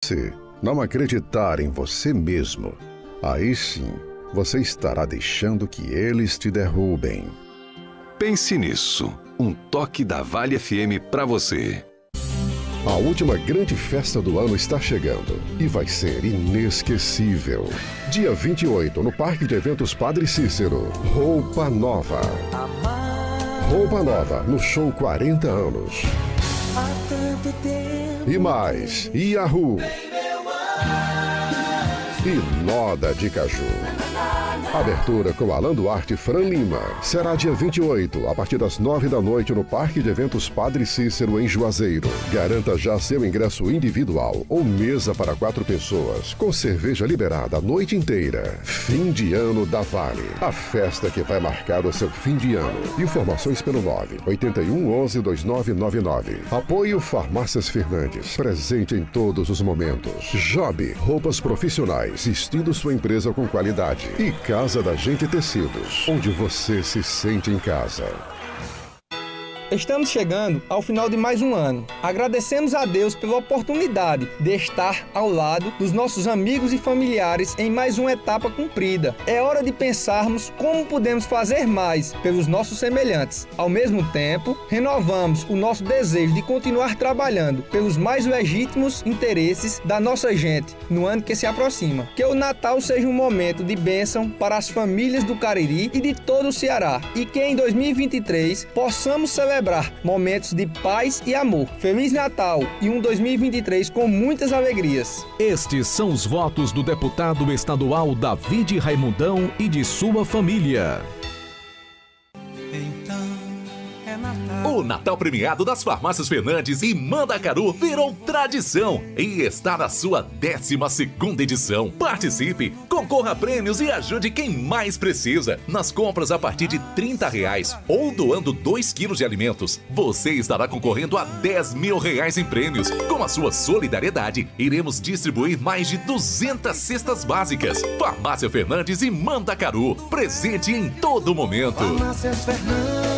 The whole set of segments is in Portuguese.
Se não acreditar em você mesmo, aí sim você estará deixando que eles te derrubem. Pense nisso. Um toque da Vale FM para você. A última grande festa do ano está chegando e vai ser inesquecível. Dia 28, no Parque de Eventos Padre Cícero. Roupa Nova. Roupa Nova, no show 40 anos. E mais, Yahoo. E Noda de Caju. Abertura com Alan Duarte e Fran Lima. Será dia 28, a partir das 9 da noite, no Parque de Eventos Padre Cícero, em Juazeiro. Garanta já seu ingresso individual ou mesa para 4 pessoas, com cerveja liberada a noite inteira. Fim de ano da Vale. A festa que vai marcar o seu fim de ano. Informações pelo 981112999. Apoio Farmácias Fernandes. Presente em todos os momentos. Job, roupas profissionais, vestindo sua empresa com qualidade. E Casa da Gente Tecidos, onde você se sente em casa. Estamos chegando ao final de mais um ano. Agradecemos a Deus pela oportunidade de estar ao lado dos nossos amigos e familiares em mais uma etapa cumprida. É hora de pensarmos como podemos fazer mais pelos nossos semelhantes. Ao mesmo tempo, renovamos o nosso desejo de continuar trabalhando pelos mais legítimos interesses da nossa gente no ano que se aproxima. Que o Natal seja um momento de bênção para as famílias do Cariri e de todo o Ceará. E que em 2023 possamos celebrar momentos de paz e amor. Feliz Natal e um 2023 com muitas alegrias. Estes são os votos do deputado estadual David Raimundão e de sua família. O Natal premiado das Farmácias Fernandes e Mandacaru virou tradição e está na sua 12ª edição. Participe, concorra a prêmios e ajude quem mais precisa. Nas compras a partir de R$30 ou doando 2 quilos de alimentos, você estará concorrendo a R$10 mil em prêmios. Com a sua solidariedade, iremos distribuir mais de 200 cestas básicas. Farmácia Fernandes e Mandacaru, presente em todo momento. Farmácias Fernandes.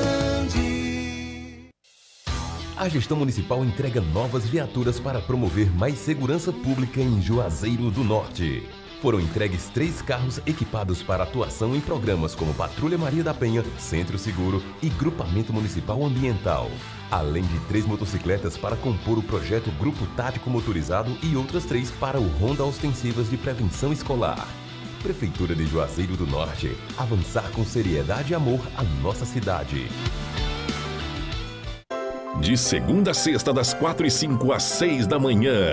A gestão municipal entrega novas viaturas para promover mais segurança pública em Juazeiro do Norte. Foram entregues 3 carros equipados para atuação em programas como Patrulha Maria da Penha, Centro Seguro e Grupamento Municipal Ambiental. Além de 3 motocicletas para compor o projeto Grupo Tático Motorizado e outras 3 para o Ronda Ostensivas de Prevenção Escolar. Prefeitura de Juazeiro do Norte. Avançar com seriedade e amor a nossa cidade. De segunda a sexta, das 4h05 às 6 da manhã.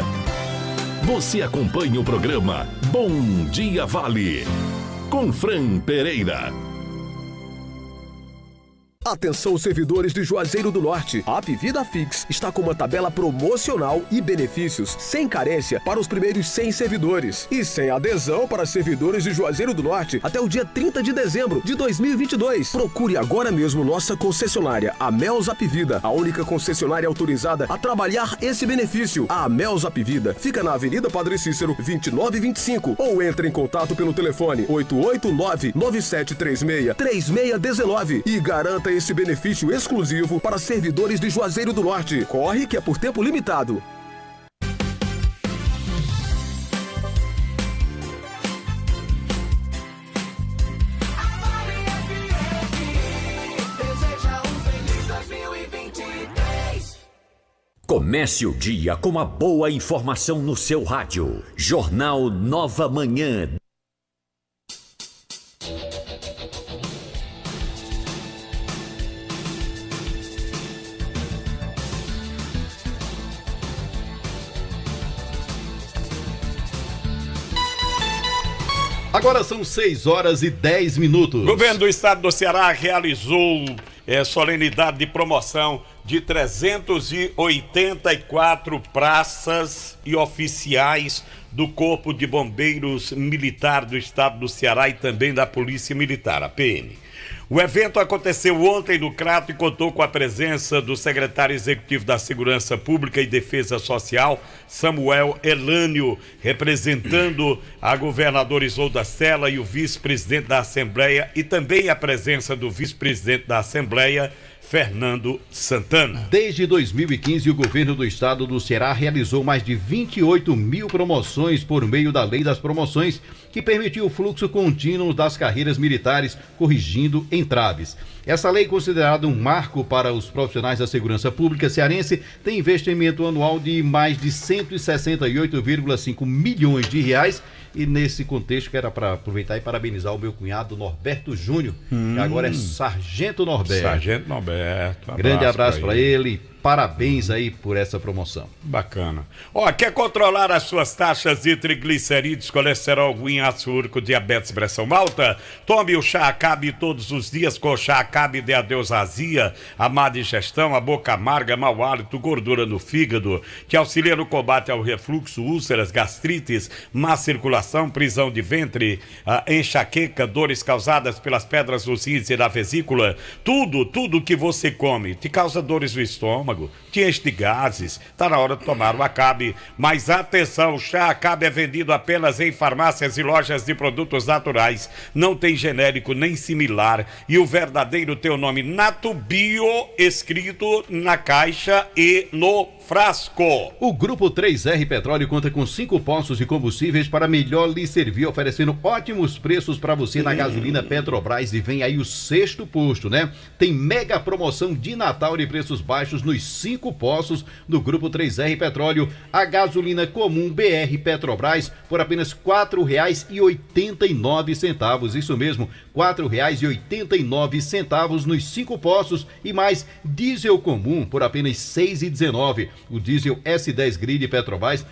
Você acompanha o programa Bom Dia Vale, com Fran Pereira. Atenção, servidores de Juazeiro do Norte. A Apvida Fix está com uma tabela promocional e benefícios sem carência para os primeiros 100 servidores e sem adesão para servidores de Juazeiro do Norte até o dia 30 de dezembro de 2022. Procure agora mesmo nossa concessionária, a Mels Apvida, a única concessionária autorizada a trabalhar esse benefício. A Mels Apvida fica na Avenida Padre Cícero, 2925, ou entre em contato pelo telefone 889-9736-3619 e garanta esse benefício exclusivo para servidores de Juazeiro do Norte. Corre que é por tempo limitado. Comece o dia com uma boa informação no seu rádio. Jornal Nova Manhã. Agora são 6h10. O governo do estado do Ceará realizou solenidade de promoção de 384 praças e oficiais do Corpo de Bombeiros Militar do estado do Ceará e também da Polícia Militar, a PM. O evento aconteceu ontem no Crato e contou com a presença do secretário executivo da Segurança Pública e Defesa Social, Samuel Elânio, representando a governadora Isolda Sela e o vice-presidente da Assembleia, e também a presença do vice-presidente da Assembleia, Fernando Santana. Desde 2015, o governo do estado do Ceará realizou mais de 28 mil promoções por meio da Lei das Promoções, que permitiu o fluxo contínuo das carreiras militares, corrigindo entraves. Essa lei, considerada um marco para os profissionais da segurança pública cearense, tem investimento anual de mais de 168,5 milhões de reais. E nesse contexto, quero aproveitar e parabenizar o meu cunhado Norberto Júnior, que agora é Sargento Norberto. Sargento Norberto. Grande abraço para ele. Parabéns aí por essa promoção. Bacana. Quer controlar as suas taxas de triglicerídeos, colesterol ruim, ácido úrico, diabetes, pressão alta? Tome o chá Acabe todos os dias com o chá Acabe de adeus azia, a má digestão, a boca amarga, mau hálito, gordura no fígado, que auxilia no combate ao refluxo, úlceras, gastrites, má circulação, prisão de ventre, enxaqueca, dores causadas pelas pedras nos rins e da vesícula. Tudo que você come te causa dores no estômago, te enche de gases. Tá na hora de tomar o Acabe. Mas atenção, o chá Acabe é vendido apenas em farmácias e lojas de produtos naturais. Não tem genérico nem similar. E o verdadeiro tem o nome Nato Bio escrito na caixa e no frasco. O Grupo 3R Petróleo conta com 5 postos de combustíveis para melhor lhe servir, oferecendo ótimos preços para você na gasolina Petrobras. E vem aí o 6º posto, né? Tem mega promoção de Natal de preços baixos nos 5 postos do Grupo 3R Petróleo. A gasolina comum BR Petrobras por apenas R$ 4,89. Isso mesmo, R$ 4,89 nos 5 postos. E mais diesel comum por apenas R$ 6,19. O diesel S10 Grid Petrobras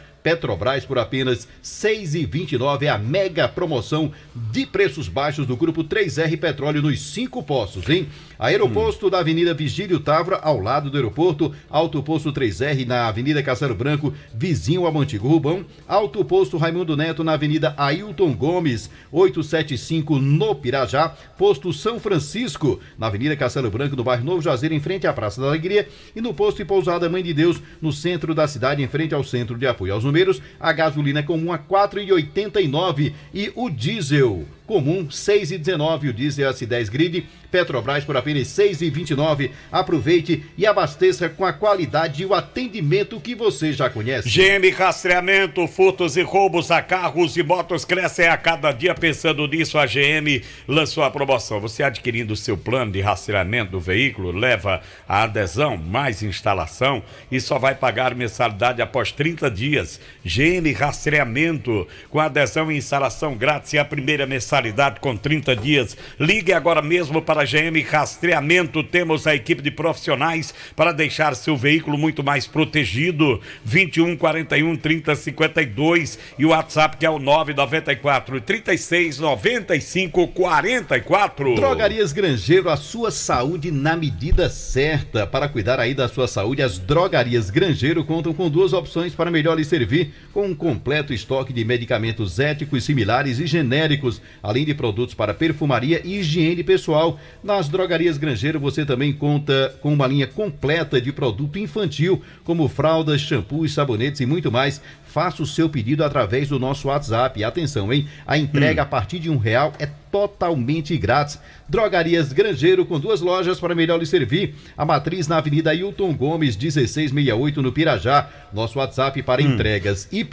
por apenas R$ 6,29, é a mega promoção de preços baixos do Grupo 3R Petróleo nos 5 postos, hein? Aeroposto da Avenida Vigílio Távora, ao lado do aeroporto. Alto Posto 3R na Avenida Castelo Branco, vizinho ao Antigo Rubão. Alto Posto Raimundo Neto na Avenida Ailton Gomes, 875 no Pirajá. Posto São Francisco na Avenida Castelo Branco, no bairro Novo Juazeiro, em frente à Praça da Alegria. E no posto e pousada Mãe de Deus, no centro da cidade, em frente ao Centro de Apoio aos Números. A gasolina comum a R$ 4,89 e o diesel comum R$ 6,19. O diesel S10 Grid Petrobras por apenas R$ 6,29. Aproveite e abasteça com a qualidade e o atendimento que você já conhece. GM Rastreamento, furtos e roubos a carros e motos crescem a cada dia. Pensando nisso, a GM lançou a promoção. Você adquirindo o seu plano de rastreamento do veículo, leva a adesão, mais instalação e só vai pagar mensalidade após 30 dias. GM Rastreamento, com adesão e instalação grátis e a primeira mensalidade com 30 dias. Ligue agora mesmo para a GM Rastreamento. Temos a equipe de profissionais para deixar seu veículo muito mais protegido. 21 41 30 52 e o WhatsApp que é o 994 36 95 44. Drogarias Grangeiro, a sua saúde na medida certa. Para cuidar aí da sua saúde, as Drogarias Grangeiro contam com 2 opções para melhor lhe servir, com um completo estoque de medicamentos éticos, similares e genéricos, além de produtos para perfumaria e higiene pessoal. Nas Drogarias Grangeiro você também conta com uma linha completa de produto infantil, como fraldas, shampoos, sabonetes e muito mais. Faça o seu pedido através do nosso WhatsApp. E atenção, hein? A entrega a partir de R$1 é totalmente grátis. Drogarias Grangeiro, com 2 lojas para melhor lhe servir. A matriz na Avenida Ailton Gomes, 1668, no Pirajá. Nosso WhatsApp para entregas e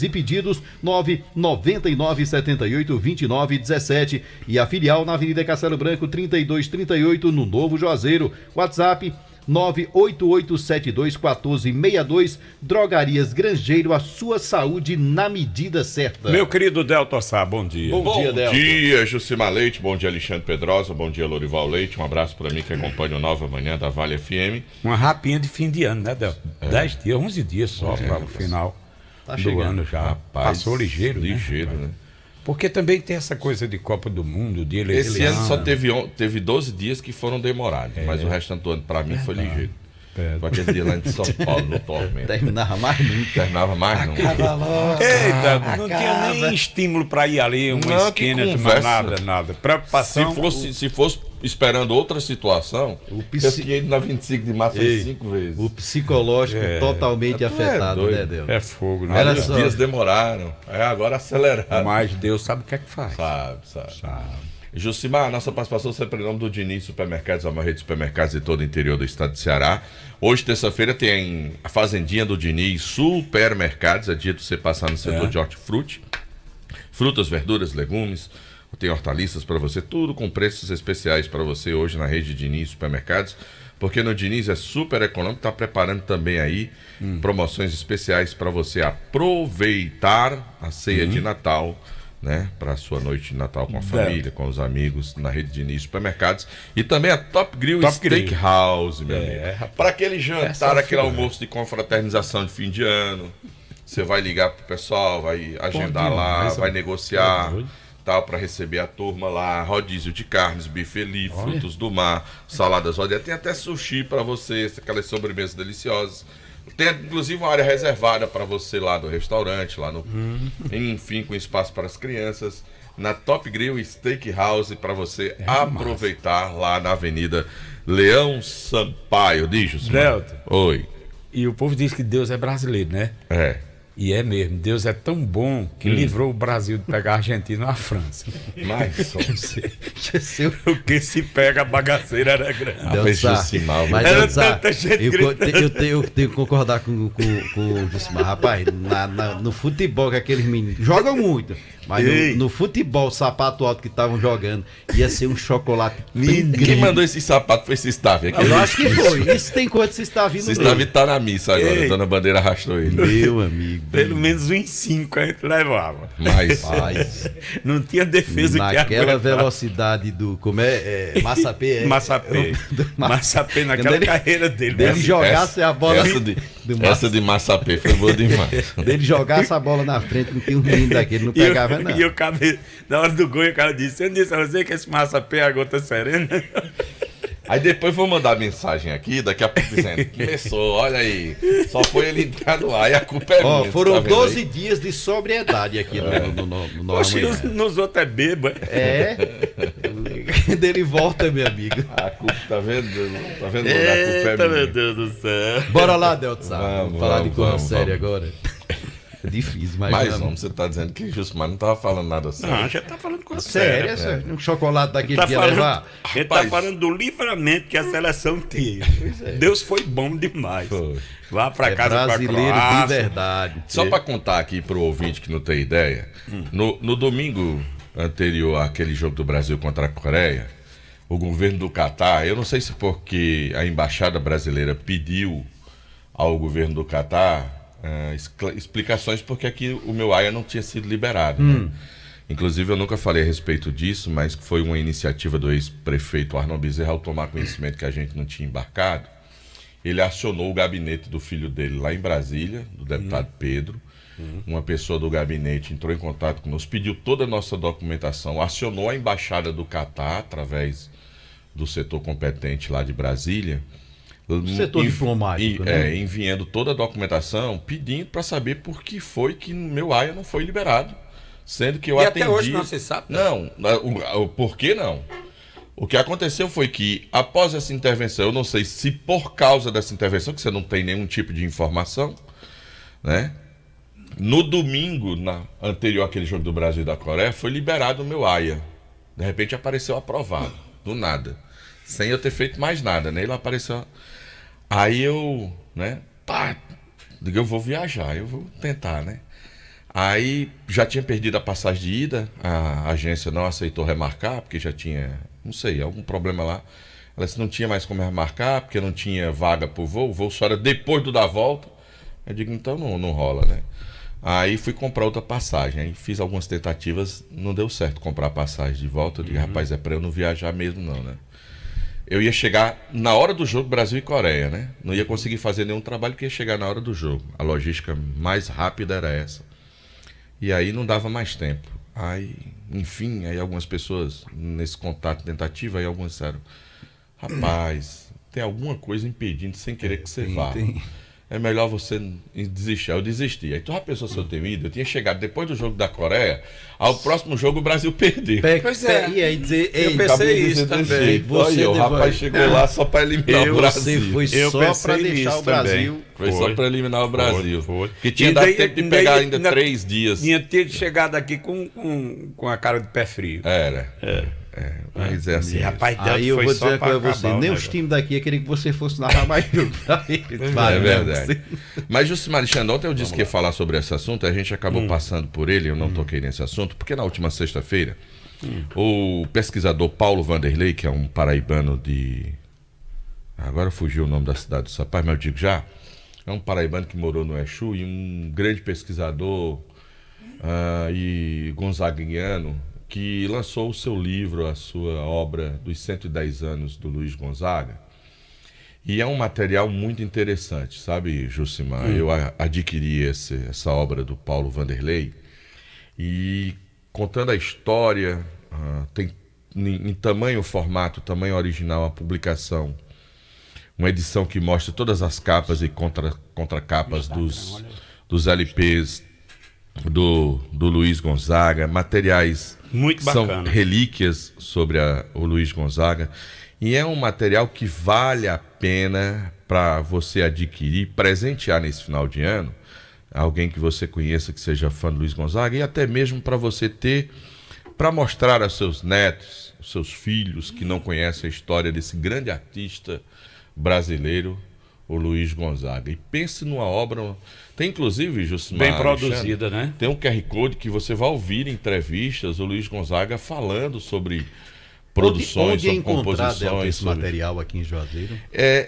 pedidos, 999782917. E a filial na Avenida Castelo Branco, 3238, no Novo Juazeiro. WhatsApp 988721462. Drogarias Grangeiro, a sua saúde na medida certa. Meu querido Delton Sá, bom dia. Bom dia, Delton. Bom dia, Jucimar Leite, bom dia, Alexandre Pedrosa, bom dia, Lorival Leite. Um abraço para mim que acompanha o Nova Manhã da Vale FM. Uma rapinha de fim de ano, né, Delton? 10 dias, 11 dias só para o final do ano já. Rapaz, passou ligeiro, né? Porque também tem essa coisa de Copa do Mundo, de eleição. Esse ano só teve 12 dias que foram demorados, mas o restante do ano, para mim, foi ligeiro. Com aquele dia lá em São Paulo, no Tormento. Terminava mais nunca. Eita, não tinha nem estímulo para ir ali, uma esquina, nada. Preocupação. Se fosse esperando outra situação, eu tinha ido na 25 de março 5 vezes. O psicológico totalmente afetado, né, Deus? É fogo, né? Os dias demoraram, agora aceleraram. Mas Deus sabe o que é que faz. Sabe. Jucimar, nossa participação sempre em nome do Diniz Supermercados, a maior rede de supermercados de todo o interior do estado de Ceará. Hoje, terça-feira, tem a Fazendinha do Diniz Supermercados, é dia de você passar no setor de hortifruti. Frutas, verduras, legumes, tem hortaliças para você, tudo com preços especiais para você hoje na rede Diniz Supermercados, porque no Diniz é super econômico, está preparando também aí promoções especiais para você aproveitar a ceia de Natal, né, para a sua noite de Natal com a família, com os amigos, na rede Diniz Supermercados. E também a Top Grill Steakhouse, meu amigo. Para aquele jantar, aquele almoço de confraternização de fim de ano, você vai ligar pro pessoal, vai agendar lá, vai negociar, tal, para receber a turma lá, rodízio de carnes, bife ali, frutos do mar, saladas rodeadas, tem até sushi para você, aquelas sobremesas deliciosas. Tem inclusive uma área reservada para você lá do restaurante, lá no, enfim, com espaço para as crianças, na Top Grill Steakhouse, para você aproveitar lá na Avenida Leão Sampaio. Diz, Delta. Oi. E o povo diz que Deus é brasileiro, né? É. E é mesmo, Deus é tão bom que livrou o Brasil de pegar a Argentina ou a França. Mas o que se pega a bagaceira era grande. Era tanta gente eu tenho que concordar com o Jucimar. Rapaz, no futebol que aqueles meninos jogam muito, mas no futebol, o sapato alto que estavam jogando ia ser um chocolate. Quem mandou esse sapato foi esse Stavi. Eu acho que foi. Isso tem quanto esse Stavi no Esse Stavi tá na missa agora, a Dona Bandeira arrastou ele. Meu amigo. Pelo menos uns 5 a gente levava. Mas não tinha defesa que naquela velocidade do... Como Massapê? Massapê naquela carreira dele. Dele jogasse a bola... Essa de Massapê foi boa demais. Dele jogasse a bola na frente, não tinha um menino daquele, não pegava não. E o cara, na hora do gol, o cara disse: eu disse a você que esse Massapê é a gota serena. Aí depois vou mandar mensagem aqui, daqui a pouco dizendo, começou, olha aí, só foi ele entrar no ar e a culpa é minha. Foram 12 dias de sobriedade aqui no Oxe, nos outros é bêbado. Dele volta, meu amigo. A culpa, tá vendo? Tá vendo? A culpa é minha. Meu Deus do céu. Bora lá, Delta. Vamos falar de coisa séria agora. É difícil, mas não, você tá dizendo que Jusmar não tava falando nada sério. Não, já tá falando coisa séria. Um chocolate daquele que ia levar. Ele tá falando do livramento que a seleção teve. Deus foi bom demais. Vá pra casa brasileiro de verdade. Só pra contar aqui pro ouvinte que não tem ideia, no domingo anterior àquele jogo do Brasil contra a Coreia, o governo do Catar, eu não sei se porque a embaixada brasileira pediu ao governo do Catar explicações porque aqui o meu AIA não tinha sido liberado, né? Inclusive eu nunca falei a respeito disso, mas foi uma iniciativa do ex-prefeito Arnon Bezerra ao tomar conhecimento que a gente não tinha embarcado. Ele acionou o gabinete do filho dele lá em Brasília, do deputado Pedro. Uma pessoa do gabinete entrou em contato conosco, pediu toda a nossa documentação, acionou a embaixada do Catar através do setor competente lá de Brasília. Setor diplomático, né? Enviando toda a documentação, pedindo para saber por que foi que meu AIA não foi liberado. Sendo que eu atendi... até hoje não se sabe? Não, o porquê não. O que aconteceu foi que, após essa intervenção, eu não sei se por causa dessa intervenção, que você não tem nenhum tipo de informação, né? No domingo, anterior àquele jogo do Brasil e da Coreia, foi liberado o meu AIA. De repente apareceu aprovado, do nada. Sem eu ter feito mais nada, né? Ele apareceu... Aí eu, né? Digo, eu vou viajar, eu vou tentar, né? Aí já tinha perdido a passagem de ida, a agência não aceitou remarcar, porque já tinha, não sei, algum problema lá. Ela disse, não tinha mais como remarcar, porque não tinha vaga pro voo, o voo só era depois do da volta. Eu digo, então não rola, né? Aí fui comprar outra passagem, aí fiz algumas tentativas, não deu certo comprar a passagem de volta. Eu digo, rapaz, é pra eu não viajar mesmo não, né? Eu ia chegar na hora do jogo Brasil e Coreia, né? Não ia conseguir fazer nenhum trabalho porque ia chegar na hora do jogo. A logística mais rápida era essa. E aí não dava mais tempo. Aí, enfim, aí algumas pessoas nesse contato tentativa, aí algumas disseram, rapaz, tem alguma coisa impedindo sem querer que você vá. É melhor você desistir. Eu desisti. Aí tu já pensou se eu ter ido? Eu tinha chegado depois do jogo da Coreia, ao próximo jogo o Brasil perdeu. Pois é. E aí dizer, eu pensei isso também. O rapaz chegou lá só para eliminar o Brasil. Você foi só para deixar o Brasil. Foi só para eliminar o Brasil. Porque tinha dado tempo de pegar ainda 3 dias. Tinha chegado aqui com a cara de pé frio. Era. Mas é assim. Rapaz, aí eu vou dizer uma coisa a você, nem os times daqui eu queria que você fosse narrar mais junto. É verdade. Mas, Jucimar Alexandre, ontem eu disse que ia falar sobre esse assunto, a gente acabou passando por ele, eu não toquei nesse assunto, porque na última sexta-feira, o pesquisador Paulo Vanderlei, que é um paraibano de... Agora fugiu o nome da cidade do rapaz, mas eu digo já, é um paraibano que morou no Exu e um grande pesquisador e gonzaguiano, que lançou o seu livro, a sua obra dos 110 anos do Luiz Gonzaga. E é um material muito interessante, sabe, Jucimar? Eu adquiri essa obra do Paulo Vanderlei e contando a história, tem em tamanho formato, tamanho original, a publicação, uma edição que mostra todas as capas e contracapas dos LPs do Luiz Gonzaga, materiais muito são bacana. Relíquias sobre o Luiz Gonzaga, e é um material que vale a pena para você adquirir, presentear nesse final de ano, alguém que você conheça que seja fã do Luiz Gonzaga, e até mesmo para você ter, para mostrar aos seus netos, aos seus filhos que não conhecem a história desse grande artista brasileiro, o Luiz Gonzaga. E pense numa obra, tem inclusive, Jucimar, bem produzida, né? Tem um QR Code que você vai ouvir entrevistas, o Luiz Gonzaga falando sobre produções, onde é sobre composições. Esse material aqui em Juazeiro?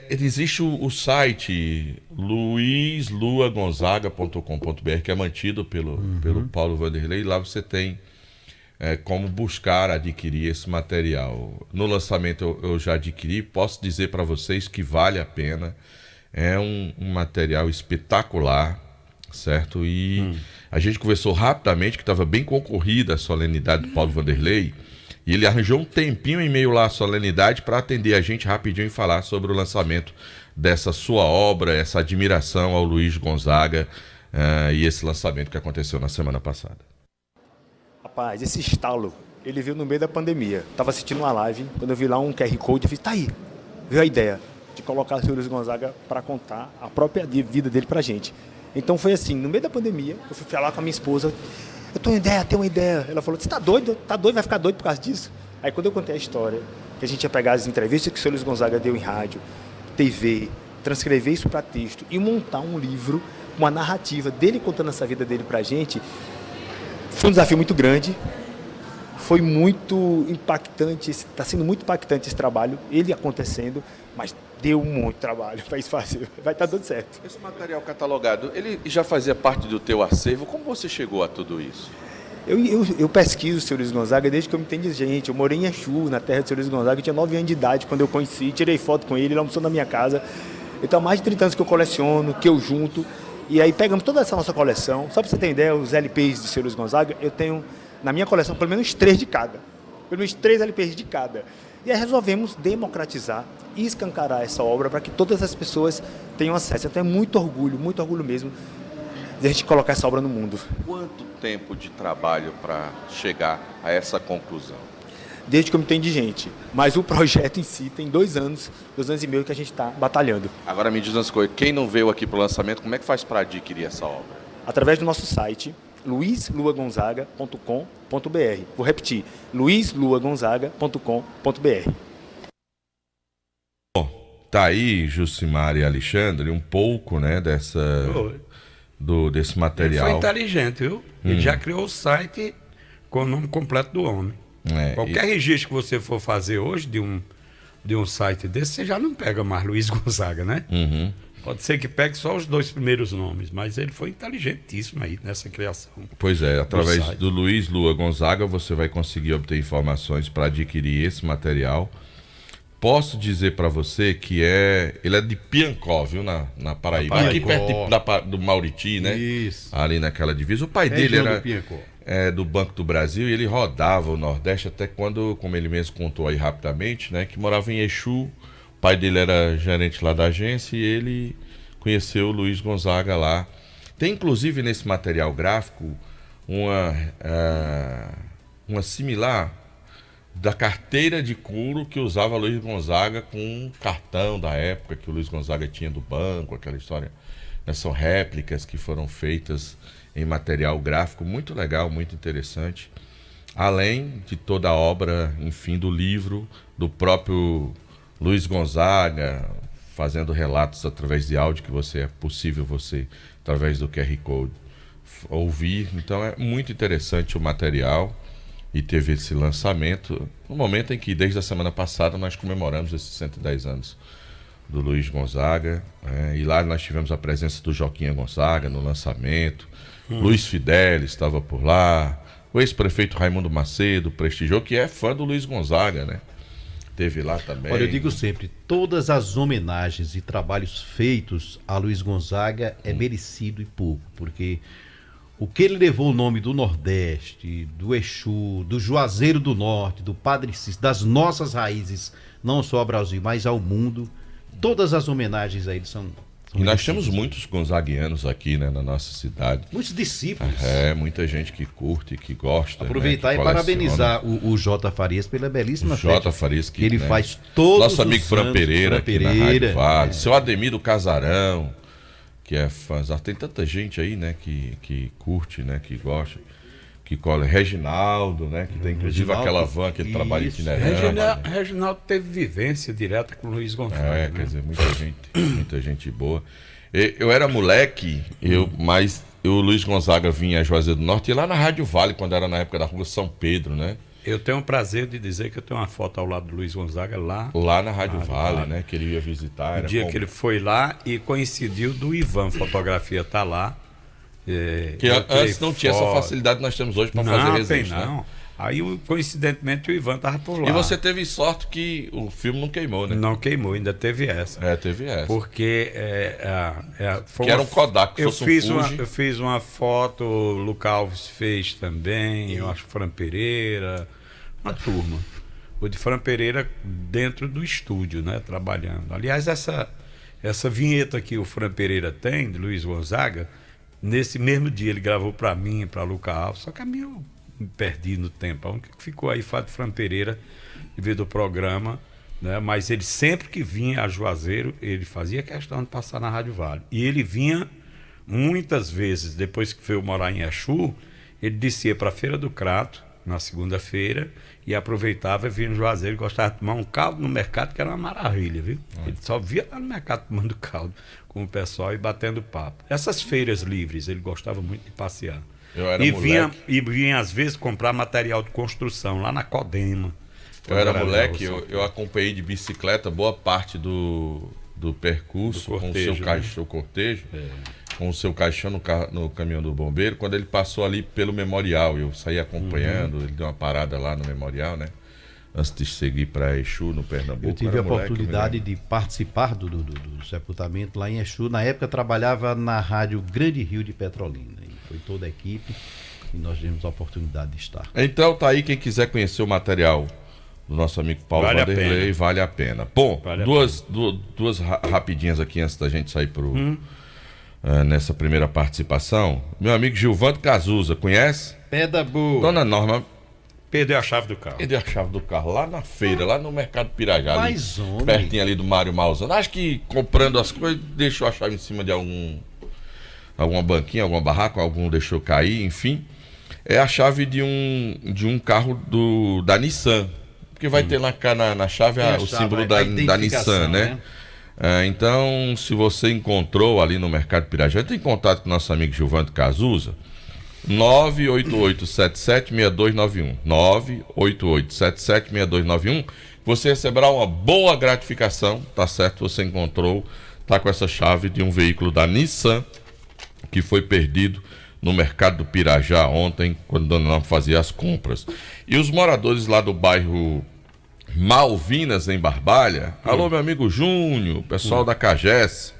Existe o site luisluagonzaga.com.br, que é mantido pelo Paulo Vanderlei, e lá você tem como buscar adquirir esse material. No lançamento eu já adquiri, posso dizer para vocês que vale a pena. É um material espetacular, certo? E a gente conversou rapidamente, que estava bem concorrida a solenidade do Paulo Vanderlei, e ele arranjou um tempinho em meio lá à solenidade para atender a gente rapidinho e falar sobre o lançamento dessa sua obra, essa admiração ao Luiz Gonzaga e esse lançamento que aconteceu na semana passada. Rapaz, esse estalo, ele veio no meio da pandemia. Tava assistindo uma live, quando eu vi lá um QR Code, eu falei, tá aí, veio a ideia de colocar o Sr. Luiz Gonzaga para contar a própria vida dele pra gente. Então foi assim, no meio da pandemia, eu fui falar com a minha esposa, eu tenho uma ideia. Ela falou, você tá doido? Tá doido? Vai ficar doido por causa disso? Aí quando eu contei a história, que a gente ia pegar as entrevistas que o Sr. Luiz Gonzaga deu em rádio, TV, transcrever isso para texto e montar um livro, uma narrativa dele contando essa vida dele pra gente, foi um desafio muito grande. Foi muito impactante, está sendo muito impactante esse trabalho, ele acontecendo, mas deu muito trabalho para isso fazer, vai estar tudo certo. Esse material catalogado, ele já fazia parte do teu acervo, como você chegou a tudo isso? Eu pesquiso o Sr. Luiz Gonzaga desde que eu me entendo de gente, eu morei em Exu, na terra do Sr. Luiz Gonzaga, eu tinha 9 anos de idade quando eu conheci, tirei foto com ele almoçou na minha casa, então há mais de 30 anos que eu coleciono, que eu junto, e aí pegamos toda essa nossa coleção, só para você ter ideia, os LPs do Sr. Luiz Gonzaga, eu tenho na minha coleção pelo menos 3 de cada, pelo menos 3 LPs de cada. E aí resolvemos democratizar e escancarar essa obra para que todas as pessoas tenham acesso. Eu tenho muito orgulho mesmo, de a gente colocar essa obra no mundo. Quanto tempo de trabalho para chegar a essa conclusão? Desde que eu me entendo de gente, mas o projeto em si tem 2 anos e meio que a gente está batalhando. Agora me diz uma coisa, quem não veio aqui para o lançamento, como é que faz para adquirir essa obra? Através do nosso site, luisluagonzaga.com.br. Vou repetir, luisluagonzaga.com.br. Bom, tá aí, Jucimar e Alexandre, um pouco, né, desse material. Ele foi inteligente, viu? Ele já criou o site com o nome completo do homem. Qualquer registro que você for fazer hoje de um site desse, você já não pega mais Luiz Gonzaga, né? Pode ser que pegue só os 2 primeiros nomes, mas ele foi inteligentíssimo aí nessa criação. Pois é, através do Luiz Lua Gonzaga você vai conseguir obter informações para adquirir esse material. Posso dizer para você que ele é de Piancó, viu, na Paraíba, aqui perto do Mauriti, né? Isso. Ali naquela divisa. O pai dele era do Banco do Brasil e ele rodava o Nordeste até quando, como ele mesmo contou aí rapidamente, né, que morava em Exu. O pai dele era gerente lá da agência e ele conheceu o Luiz Gonzaga lá. Tem inclusive nesse material gráfico uma similar da carteira de couro que usava Luiz Gonzaga com um cartão da época que o Luiz Gonzaga tinha do banco, aquela história. São réplicas que foram feitas em material gráfico, muito legal, muito interessante. além de toda a obra, enfim, do livro do próprio Luiz Gonzaga, fazendo relatos através de áudio que é possível você, através do QR Code, ouvir. Então é muito interessante o material e teve esse lançamento no momento em que, desde a semana passada, nós comemoramos esses 110 anos do Luiz Gonzaga, e lá nós tivemos a presença do Joquinha Gonzaga no lançamento, Luiz Fidelis estava por lá, o ex-prefeito Raimundo Macedo prestigiou, que é fã do Luiz Gonzaga, né? Teve lá também. Olha, eu digo sempre, todas as homenagens e trabalhos feitos a Luiz Gonzaga é merecido e pouco, porque o que ele levou o nome do Nordeste, do Exu, do Juazeiro do Norte, do Padre Cícero, das nossas raízes, não só ao Brasil, mas ao mundo, todas as homenagens a ele são e nós temos muitos gonzaguianos aqui, né, na nossa cidade. Muitos discípulos. Muita gente que curte, que gosta. Aproveitar, né, e parabenizar o J. Farias pela belíssima festa. J. Farias que ele, né, faz todos nosso amigo Fran Pereira, aqui na Rádio Vale. Seu Ademir do Casarão, que é fã. Tem tanta gente aí, né, que curte, né, que gosta. Que cola. Reginaldo, né, que tem inclusive aquela van que ele trabalha itinerante. Reginaldo teve vivência direta com o Luiz Gonzaga. Quer dizer, muita gente boa. Eu era moleque, mas o Luiz Gonzaga vinha a Juazeiro do Norte e lá na Rádio Vale, quando era na época da Rua São Pedro, né? Eu tenho o prazer de dizer que eu tenho uma foto ao lado do Luiz Gonzaga lá na Rádio Vale, né? Que ele ia visitar. O dia que ele foi lá e coincidiu do Ivan, fotografia tá lá. Que antes não tinha essa facilidade que nós temos hoje para fazer registro, né? Aí, coincidentemente, o Ivan estava por lá. E você teve sorte que o filme não queimou, né? Não queimou, ainda teve essa. Teve essa. Porque foi que era um Kodak, eu fiz uma foto, o Luca Alves fez também, eu acho que Fran Pereira, uma turma. O de Fran Pereira dentro do estúdio, né? Trabalhando. Aliás, essa vinheta que o Fran Pereira tem, de Luiz Gonzaga, nesse mesmo dia ele gravou para mim, para Luca Alves, só que a minha eu me perdi no tempo. A única que ficou aí foi a de Fran Pereira, devido ao programa, né? Mas ele sempre que vinha a Juazeiro, ele fazia questão de passar na Rádio Vale. E ele vinha muitas vezes, depois que veio morar em Exu, ele descia para a Feira do Crato, na segunda-feira, e aproveitava e vinha no Juazeiro, gostava de tomar um caldo no mercado, que era uma maravilha, viu? Ele só via lá no mercado tomando caldo com o pessoal e batendo papo. Essas feiras livres, ele gostava muito de passear. E vinha às vezes comprar material de construção lá na Codema. Eu era moleque, eu acompanhei de bicicleta boa parte do percurso, com o seu caixão, cortejo, com o seu caixão no caminhão do bombeiro, quando ele passou ali pelo memorial. Eu saí acompanhando, ele deu uma parada lá no memorial, né? Antes de seguir para Exu, no Pernambuco. Eu tive a oportunidade de participar do sepultamento lá em Exu. Na época trabalhava na Rádio Grande Rio de Petrolina. E foi toda a equipe e nós tivemos a oportunidade de estar. Então tá aí, quem quiser conhecer o material do nosso amigo Paulo Vanderlei, vale a pena. Bom, duas rapidinhas aqui antes da gente sair nessa primeira participação. Meu amigo Gilvando Cazuza, conhece? Pedra boa. Dona Norma perdeu a chave do carro. Perdeu a chave do carro lá na feira, lá no Mercado Pirajá. Mas, homem, pertinho ali do Mário Mausano. Acho que comprando as coisas, deixou a chave em cima de alguma banquinha, alguma barraca, algum deixou cair, enfim. É a chave de um carro da Nissan. Porque vai ter na chave o símbolo da Nissan, né? Então, se você encontrou ali no Mercado Pirajá, entre em contato com nosso amigo Gilvando Cazuza, 988-776291. 988-776291. Você receberá uma boa gratificação, tá certo? Você encontrou, tá com essa chave de um veículo da Nissan que foi perdido no Mercado do Pirajá ontem, quando a Dona Norma fazia as compras. E os moradores lá do bairro Malvinas, em Barbalha, alô, meu amigo Júnior, pessoal da Cagesse,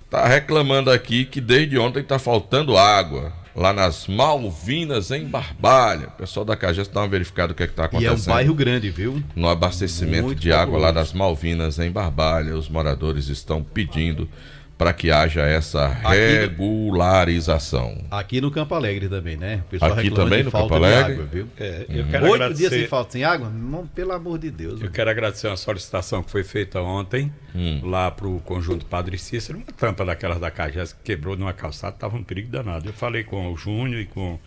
tá reclamando aqui que desde ontem tá faltando água lá nas Malvinas, em Barbalha. O pessoal da Cagesse dá uma verificada o que é que tá acontecendo. E é um bairro grande, viu? No abastecimento muito de água lá das Malvinas, em Barbalha, os moradores estão pedindo para que haja essa regularização. Aqui no Campo Alegre também, né? O pessoal aqui também no Campo Alegre, água, viu? Eu quero 8 dias sem falta sem água? Não, pelo amor de Deus. Eu quero agradecer uma solicitação que foi feita ontem lá para o conjunto Padre Cícero. Uma tampa daquelas da Cagés que quebrou numa calçada, estava um perigo danado. Eu falei com o Júnior e com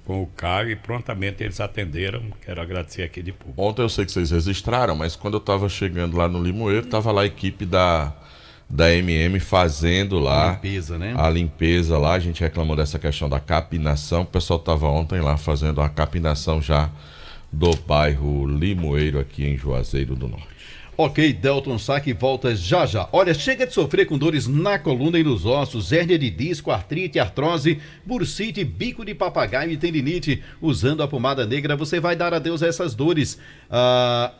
com o Caio e prontamente eles atenderam. Quero agradecer aqui de público. Ontem eu sei que vocês registraram, mas quando eu estava chegando lá no Limoeiro, estava lá a equipe da MM fazendo lá a limpeza lá. A gente reclamou dessa questão da capinação. O pessoal estava ontem lá fazendo a capinação já do bairro Limoeiro aqui em Juazeiro do Norte. Ok, Delton Saque volta já já. Olha, chega de sofrer com dores na coluna e nos ossos, hérnia de disco, artrite, artrose, bursite, bico de papagaio e tendinite. Usando a pomada negra, você vai dar adeus a essas dores.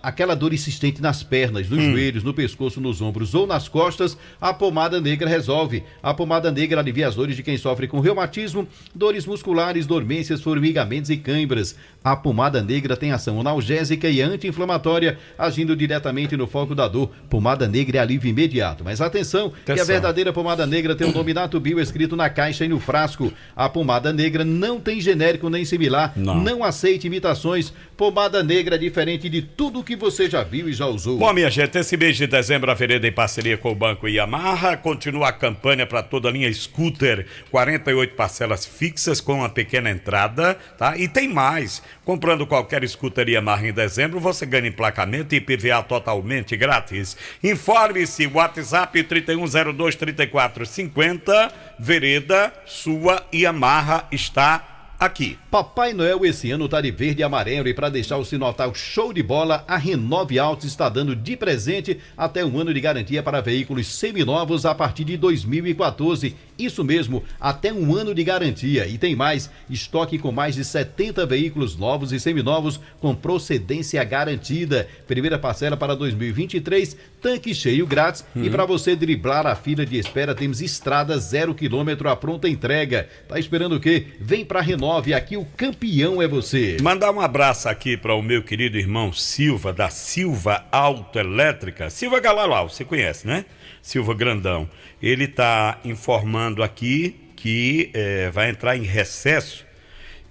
Aquela dor insistente nas pernas, nos joelhos, no pescoço, nos ombros ou nas costas, a pomada negra resolve. A pomada negra alivia as dores de quem sofre com reumatismo, dores musculares, dormências, formigamentos e cãibras. A pomada negra tem ação analgésica e anti-inflamatória, agindo diretamente no foco da dor. Pomada negra é alívio imediato. Mas atenção, que a verdadeira pomada negra tem o nome Natubio escrito na caixa e no frasco. A pomada negra não tem genérico nem similar. Não aceite imitações. Pomada negra é diferente de tudo que você já viu e já usou. Bom, minha gente, esse mês de dezembro, a Vereda, em parceria com o Banco Yamaha, continua a campanha para toda a linha Scooter, 48 parcelas fixas com uma pequena entrada, tá? E tem mais. Comprando qualquer Scooter Yamaha em dezembro, você ganha emplacamento e IPVA totalmente grátis. Informe-se, WhatsApp 3102-3450, Vereda, sua Yamaha está aqui. Papai Noel esse ano tá de verde e amarelo e para deixar o seu Natal show de bola, a Renove Autos está dando de presente até 1 ano de garantia para veículos seminovos a partir de 2014. Isso mesmo, até 1 ano de garantia. E tem mais, estoque com mais de 70 veículos novos e seminovos com procedência garantida. Primeira parcela para 2023, tanque cheio grátis. E para você driblar a fila de espera, temos estrada 0 km a pronta entrega. Tá esperando o quê? Vem pra Renove, aqui o campeão é você. Mandar um abraço aqui para o meu querido irmão Silva, da Silva Autoelétrica. Silva Galalau, você conhece, né? Silva Grandão. Ele está informando aqui que vai entrar em recesso.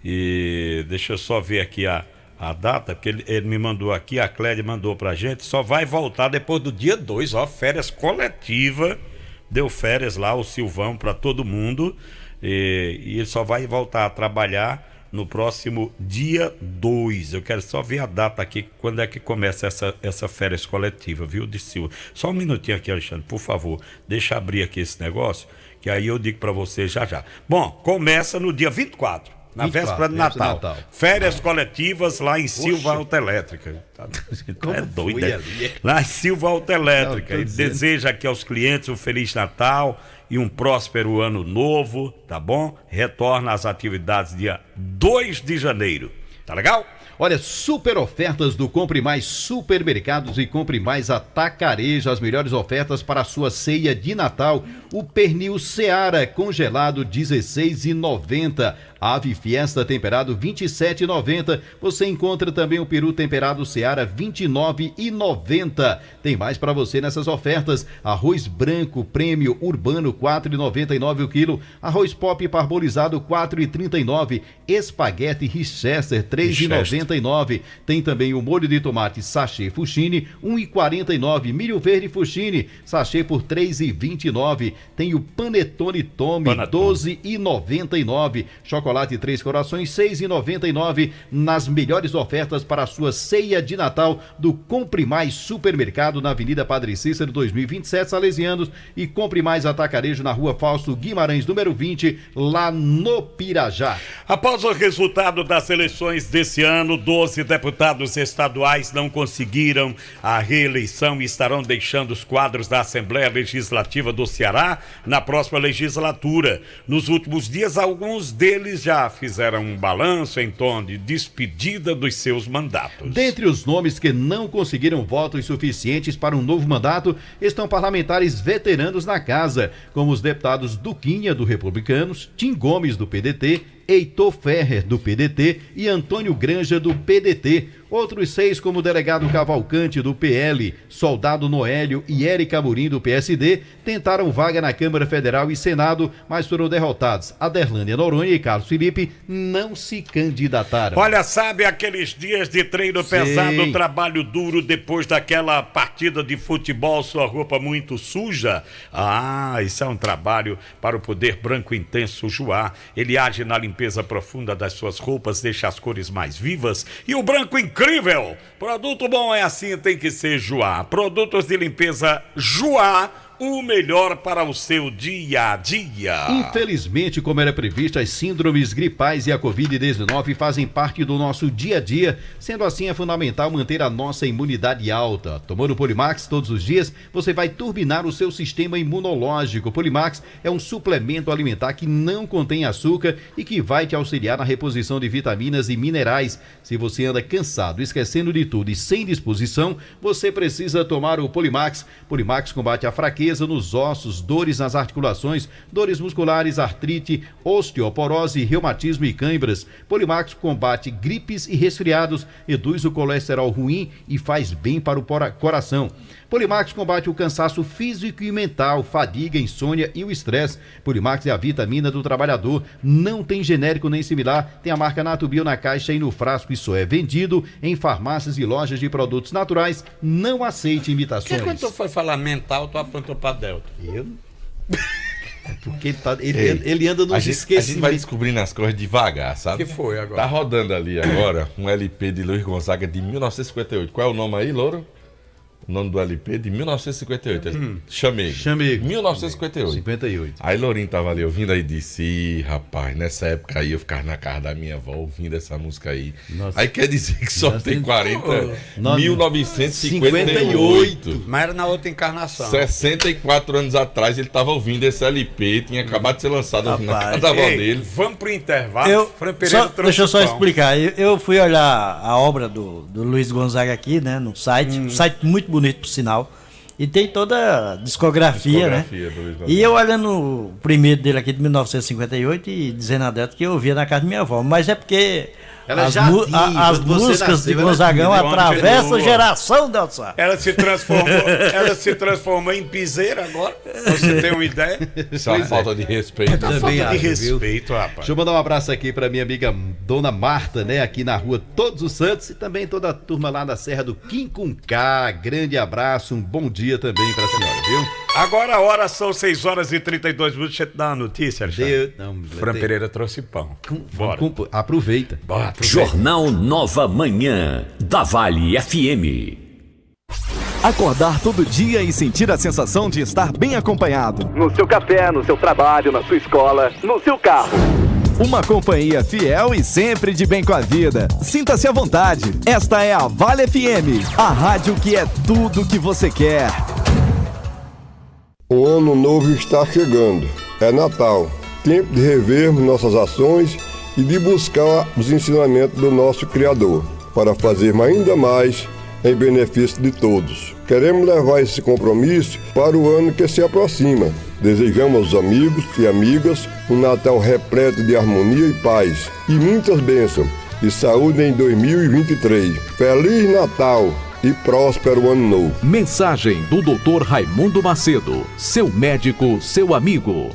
E deixa eu só ver aqui a data, porque ele me mandou aqui, a Clédia mandou pra gente, só vai voltar depois do dia 2, férias coletiva. Deu férias lá, o Silvão, para todo mundo. E ele só vai voltar a trabalhar no próximo dia 2. Eu quero só ver a data aqui, quando é que começa essa férias coletiva, viu, de Silva. Só um minutinho aqui, Alexandre, por favor. Deixa eu abrir aqui esse negócio, que aí eu digo para você já. Bom, começa no dia 24. Na véspera de Natal. Férias coletivas lá em Silva Autoelétrica. É doido, né? Lá em Silva Autoelétrica. E deseja aqui aos clientes um Feliz Natal e um próspero ano novo, tá bom? Retorna às atividades dia 2 de janeiro. Tá legal? Olha, super ofertas do Compre Mais Supermercados e Compre Mais Atacarejo, as melhores ofertas para a sua ceia de Natal. O pernil Seara congelado R$16,90. Ave Fiesta temperado R$27,90. Você encontra também o peru temperado Seara R$29,90. Tem mais para você nessas ofertas. Arroz branco prêmio urbano R$4,99 o quilo. Arroz pop parbolizado R$4,39. Espaguete Richester R$3,99. Tem também o molho de tomate sachê Fuchini R$1,49. Milho verde Fuchini sachê por R$3,29. Tem o Panetone Tome R$12,99. Chocolate Três Corações R$6,99. Nas melhores ofertas para a sua ceia de Natal do Compre Mais Supermercado na Avenida Padre Cícero 2027 Salesianos e Compre Mais Atacarejo na Rua Fausto Guimarães número 20 lá no Pirajá. Após o resultado das eleições desse ano, 12 deputados estaduais não conseguiram a reeleição e estarão deixando os quadros da Assembleia Legislativa do Ceará na próxima legislatura. Nos últimos dias, alguns deles já fizeram um balanço em tom de despedida dos seus mandatos. Dentre os nomes que não conseguiram votos suficientes para um novo mandato, estão parlamentares veteranos na casa, como os deputados Duquinha, do Republicanos, Tim Gomes, do PDT, Heitor Ferrer, do PDT e Antônio Granja, do PDT. Outros 6, como o delegado Cavalcante, do PL, Soldado Noélio e Érica Amorim, do PSD, tentaram vaga na Câmara Federal e Senado, mas foram derrotados. Aderlânia Noronha e Carlos Felipe não se candidataram. Olha, sabe aqueles dias de treino pesado, trabalho duro depois daquela partida de futebol, sua roupa muito suja? Ah, isso é um trabalho para o Poder Branco Intenso Juá. Ele age na limpeza limpeza profunda das suas roupas deixa as cores mais vivas e o branco incrível. Produto bom é assim, tem que ser Joá. Produtos de limpeza Joá, o melhor para o seu dia a dia. Infelizmente, como era previsto, as síndromes gripais e a Covid-19 fazem parte do nosso dia a dia. Sendo assim, é fundamental manter a nossa imunidade alta. Tomando Polimax todos os dias, você vai turbinar o seu sistema imunológico. Polimax é um suplemento alimentar que não contém açúcar e que vai te auxiliar na reposição de vitaminas e minerais. Se você anda cansado, esquecendo de tudo e sem disposição, você precisa tomar o Polimax. Polimax combate a fraqueza nos ossos, dores nas articulações, dores musculares, artrite, osteoporose, reumatismo e câimbras. Polimax combate gripes e resfriados, reduz o colesterol ruim e faz bem para o coração. Polimax combate o cansaço físico e mental, fadiga, insônia e o estresse. Polimax é a vitamina do trabalhador, não tem genérico nem similar, tem a marca Natubio na caixa e no frasco. Isso é vendido em farmácias e lojas de produtos naturais. Não aceite imitações. Por que quando tu foi falar mental, tu apontou pra Delta? Eu? Porque ele anda nos esquecimentos. A gente vai descobrindo as coisas devagar, sabe? O que foi agora? Tá rodando ali agora um LP de Luiz Gonzaga de 1958. Qual é o nome aí, Louro? O nome do LP de 1958. Chamego. 1958. 58. Aí Lourinho tava ali ouvindo aí disse: Ih, rapaz, nessa época aí eu ficava na casa da minha avó ouvindo essa música aí. Nossa. Aí quer dizer que só tem 1958. Mas era na outra encarnação. 64 anos atrás ele tava ouvindo esse LP, tinha acabado de ser lançado na casa da avó dele. Vamos pro intervalo. Deixa eu só explicar. Eu fui olhar a obra do Luiz Gonzaga aqui, né, no site. Um site muito bonito, por sinal. E tem toda a discografia, né? E eu olhando o primeiro dele aqui de 1958 e dizendo a Delta que eu ouvia na casa da minha avó. Mas é porque as músicas de Gonzagão atravessam a geração, Delta. Ela se transformou em piseira agora. Você tem uma ideia? Isso é uma falta de respeito. Rapaz. Deixa eu mandar um abraço aqui pra minha amiga Dona Marta, né? Aqui na rua Todos os Santos e também toda a turma lá da Serra do Quincunká. Grande abraço, um bom dia também pra senhora, viu? Agora a hora são 6h32. Deixa eu te dar uma notícia, Alexandre. Fran Pereira trouxe pão. Bora. Aproveita. Bora. Jornal Nova Manhã, da Vale FM. Acordar todo dia e sentir a sensação de estar bem acompanhado. No seu café, no seu trabalho, na sua escola, no seu carro. Uma companhia fiel e sempre de bem com a vida. Sinta-se à vontade. Esta é a Vale FM, a rádio que é tudo que você quer. O ano novo está chegando. É Natal. Tempo de revermos nossas ações e de buscar os ensinamentos do nosso Criador, para fazermos ainda mais em benefício de todos. Queremos levar esse compromisso para o ano que se aproxima. Desejamos aos amigos e amigas um Natal repleto de harmonia e paz, e muitas bênçãos e saúde em 2023. Feliz Natal e próspero Ano Novo. Mensagem do Dr. Raimundo Macedo, seu médico, seu amigo.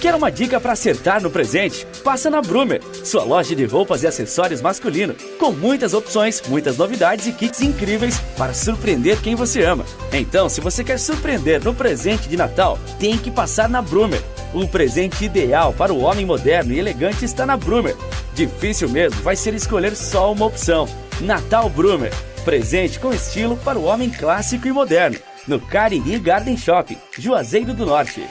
Quer uma dica para acertar no presente? Passa na Brumer, sua loja de roupas e acessórios masculino, com muitas opções, muitas novidades e kits incríveis para surpreender quem você ama. Então, se você quer surpreender no presente de Natal, tem que passar na Brumer. O presente ideal para o homem moderno e elegante está na Brumer. Difícil mesmo vai ser escolher só uma opção. Natal Brumer, presente com estilo para o homem clássico e moderno, no Cariri Garden Shopping, Juazeiro do Norte.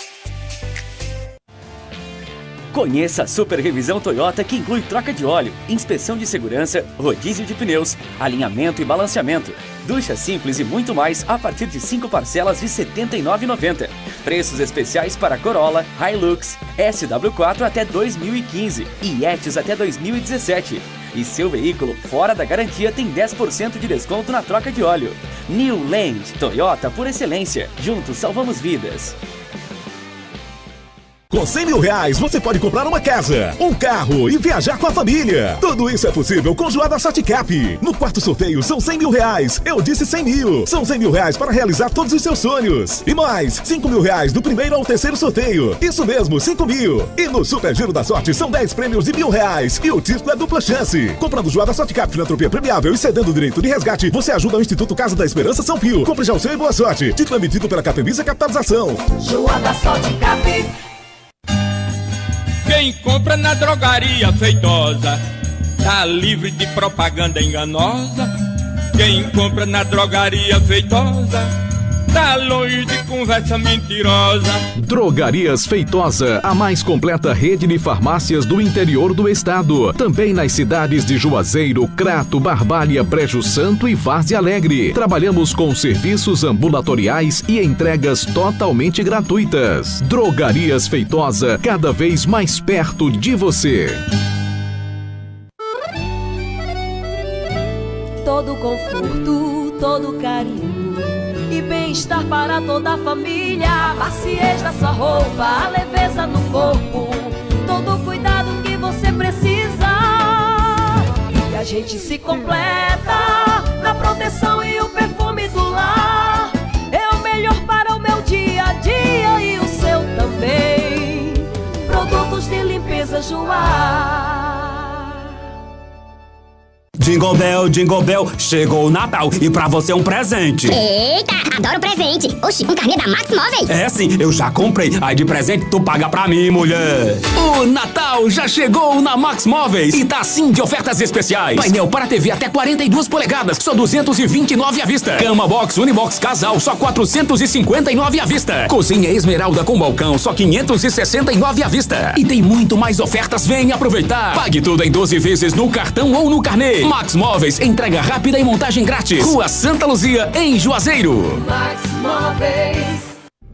Conheça a super revisão Toyota, que inclui troca de óleo, inspeção de segurança, rodízio de pneus, alinhamento e balanceamento, ducha simples e muito mais a partir de 5 parcelas de R$ 79,90. Preços especiais para Corolla, Hilux, SW4 até 2015 e Etios até 2017. E seu veículo fora da garantia tem 10% de desconto na troca de óleo. New Land, Toyota por excelência. Juntos salvamos vidas. Com R$100 mil você pode comprar uma casa, um carro e viajar com a família. Tudo isso é possível com Joá da Sortecap. No quarto sorteio são R$100 mil. Eu disse 100 mil. São R$100 mil para realizar todos os seus sonhos. E mais, R$5 mil do primeiro ao terceiro sorteio. Isso mesmo, 5 mil. E no Super Giro da Sorte são 10 prêmios de R$1.000. E o título é dupla chance. Comprando Joá da Sortecap Filantropia Premiável e cedendo o direito de resgate, você ajuda o Instituto Casa da Esperança São Pio. Compre já o seu e boa sorte. Título emitido pela Capemisa Capitalização. Joá da Sortecap. Quem compra na drogaria feitosa tá livre de propaganda enganosa. Quem compra na drogaria feitosa tá longe de conversa mentirosa. Drogarias Feitosa, a mais completa rede de farmácias do interior do estado. Também nas cidades de Juazeiro, Crato, Barbalha, Brejo Santo e Várzea Alegre. Trabalhamos com serviços ambulatoriais e entregas totalmente gratuitas. Drogarias Feitosa, cada vez mais perto de você. Todo conforto, todo carinho e bem-estar para toda a família. A maciez da sua roupa, a leveza no corpo, todo o cuidado que você precisa. E a gente se completa na proteção e o perfume do lar. É o melhor para o meu dia a dia e o seu também. Produtos de limpeza Joá. Jingle Bell, chegou o Natal e pra você um presente. Eita, adoro presente. Oxi, um carnê da Max Móveis? É sim, eu já comprei. Aí de presente tu paga pra mim, mulher. O Natal já chegou na Max Móveis e tá assim de ofertas especiais. Painel para TV até 42 polegadas, só 229 à vista. Cama box, unibox casal, só 459 à vista. Cozinha esmeralda com balcão, só 569 à vista. E tem muito mais ofertas, vem aproveitar. Pague tudo em 12 vezes no cartão ou no carnê. Max Móveis, entrega rápida e montagem grátis. Rua Santa Luzia, em Juazeiro. Max Móveis.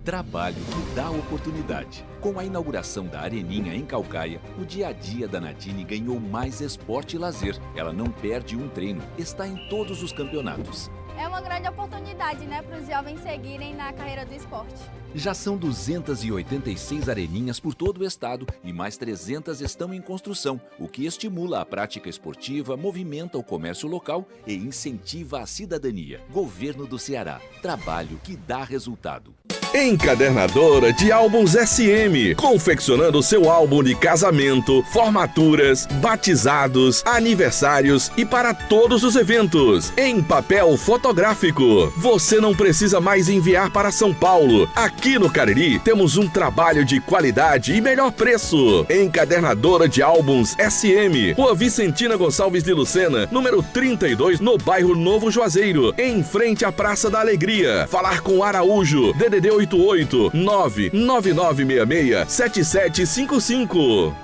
Trabalho que dá oportunidade. Com a inauguração da Areninha em Caucaia, o dia a dia da Nadine ganhou mais esporte e lazer. Ela não perde um treino, está em todos os campeonatos. É uma grande oportunidade, né, para os jovens seguirem na carreira do esporte. Já são 286 areninhas por todo o estado e mais 300 estão em construção, o que estimula a prática esportiva, movimenta o comércio local e incentiva a cidadania. Governo do Ceará. Trabalho que dá resultado. Encadernadora de Álbuns SM, confeccionando seu álbum de casamento, formaturas, batizados, aniversários e para todos os eventos, em papel fotográfico. Você não precisa mais enviar para São Paulo. Aqui no Cariri temos um trabalho de qualidade e melhor preço. Encadernadora de Álbuns SM, Rua Vicentina Gonçalves de Lucena, número 32, no bairro Novo Juazeiro, em frente à Praça da Alegria. Falar com Araújo, DDD 88 999667755.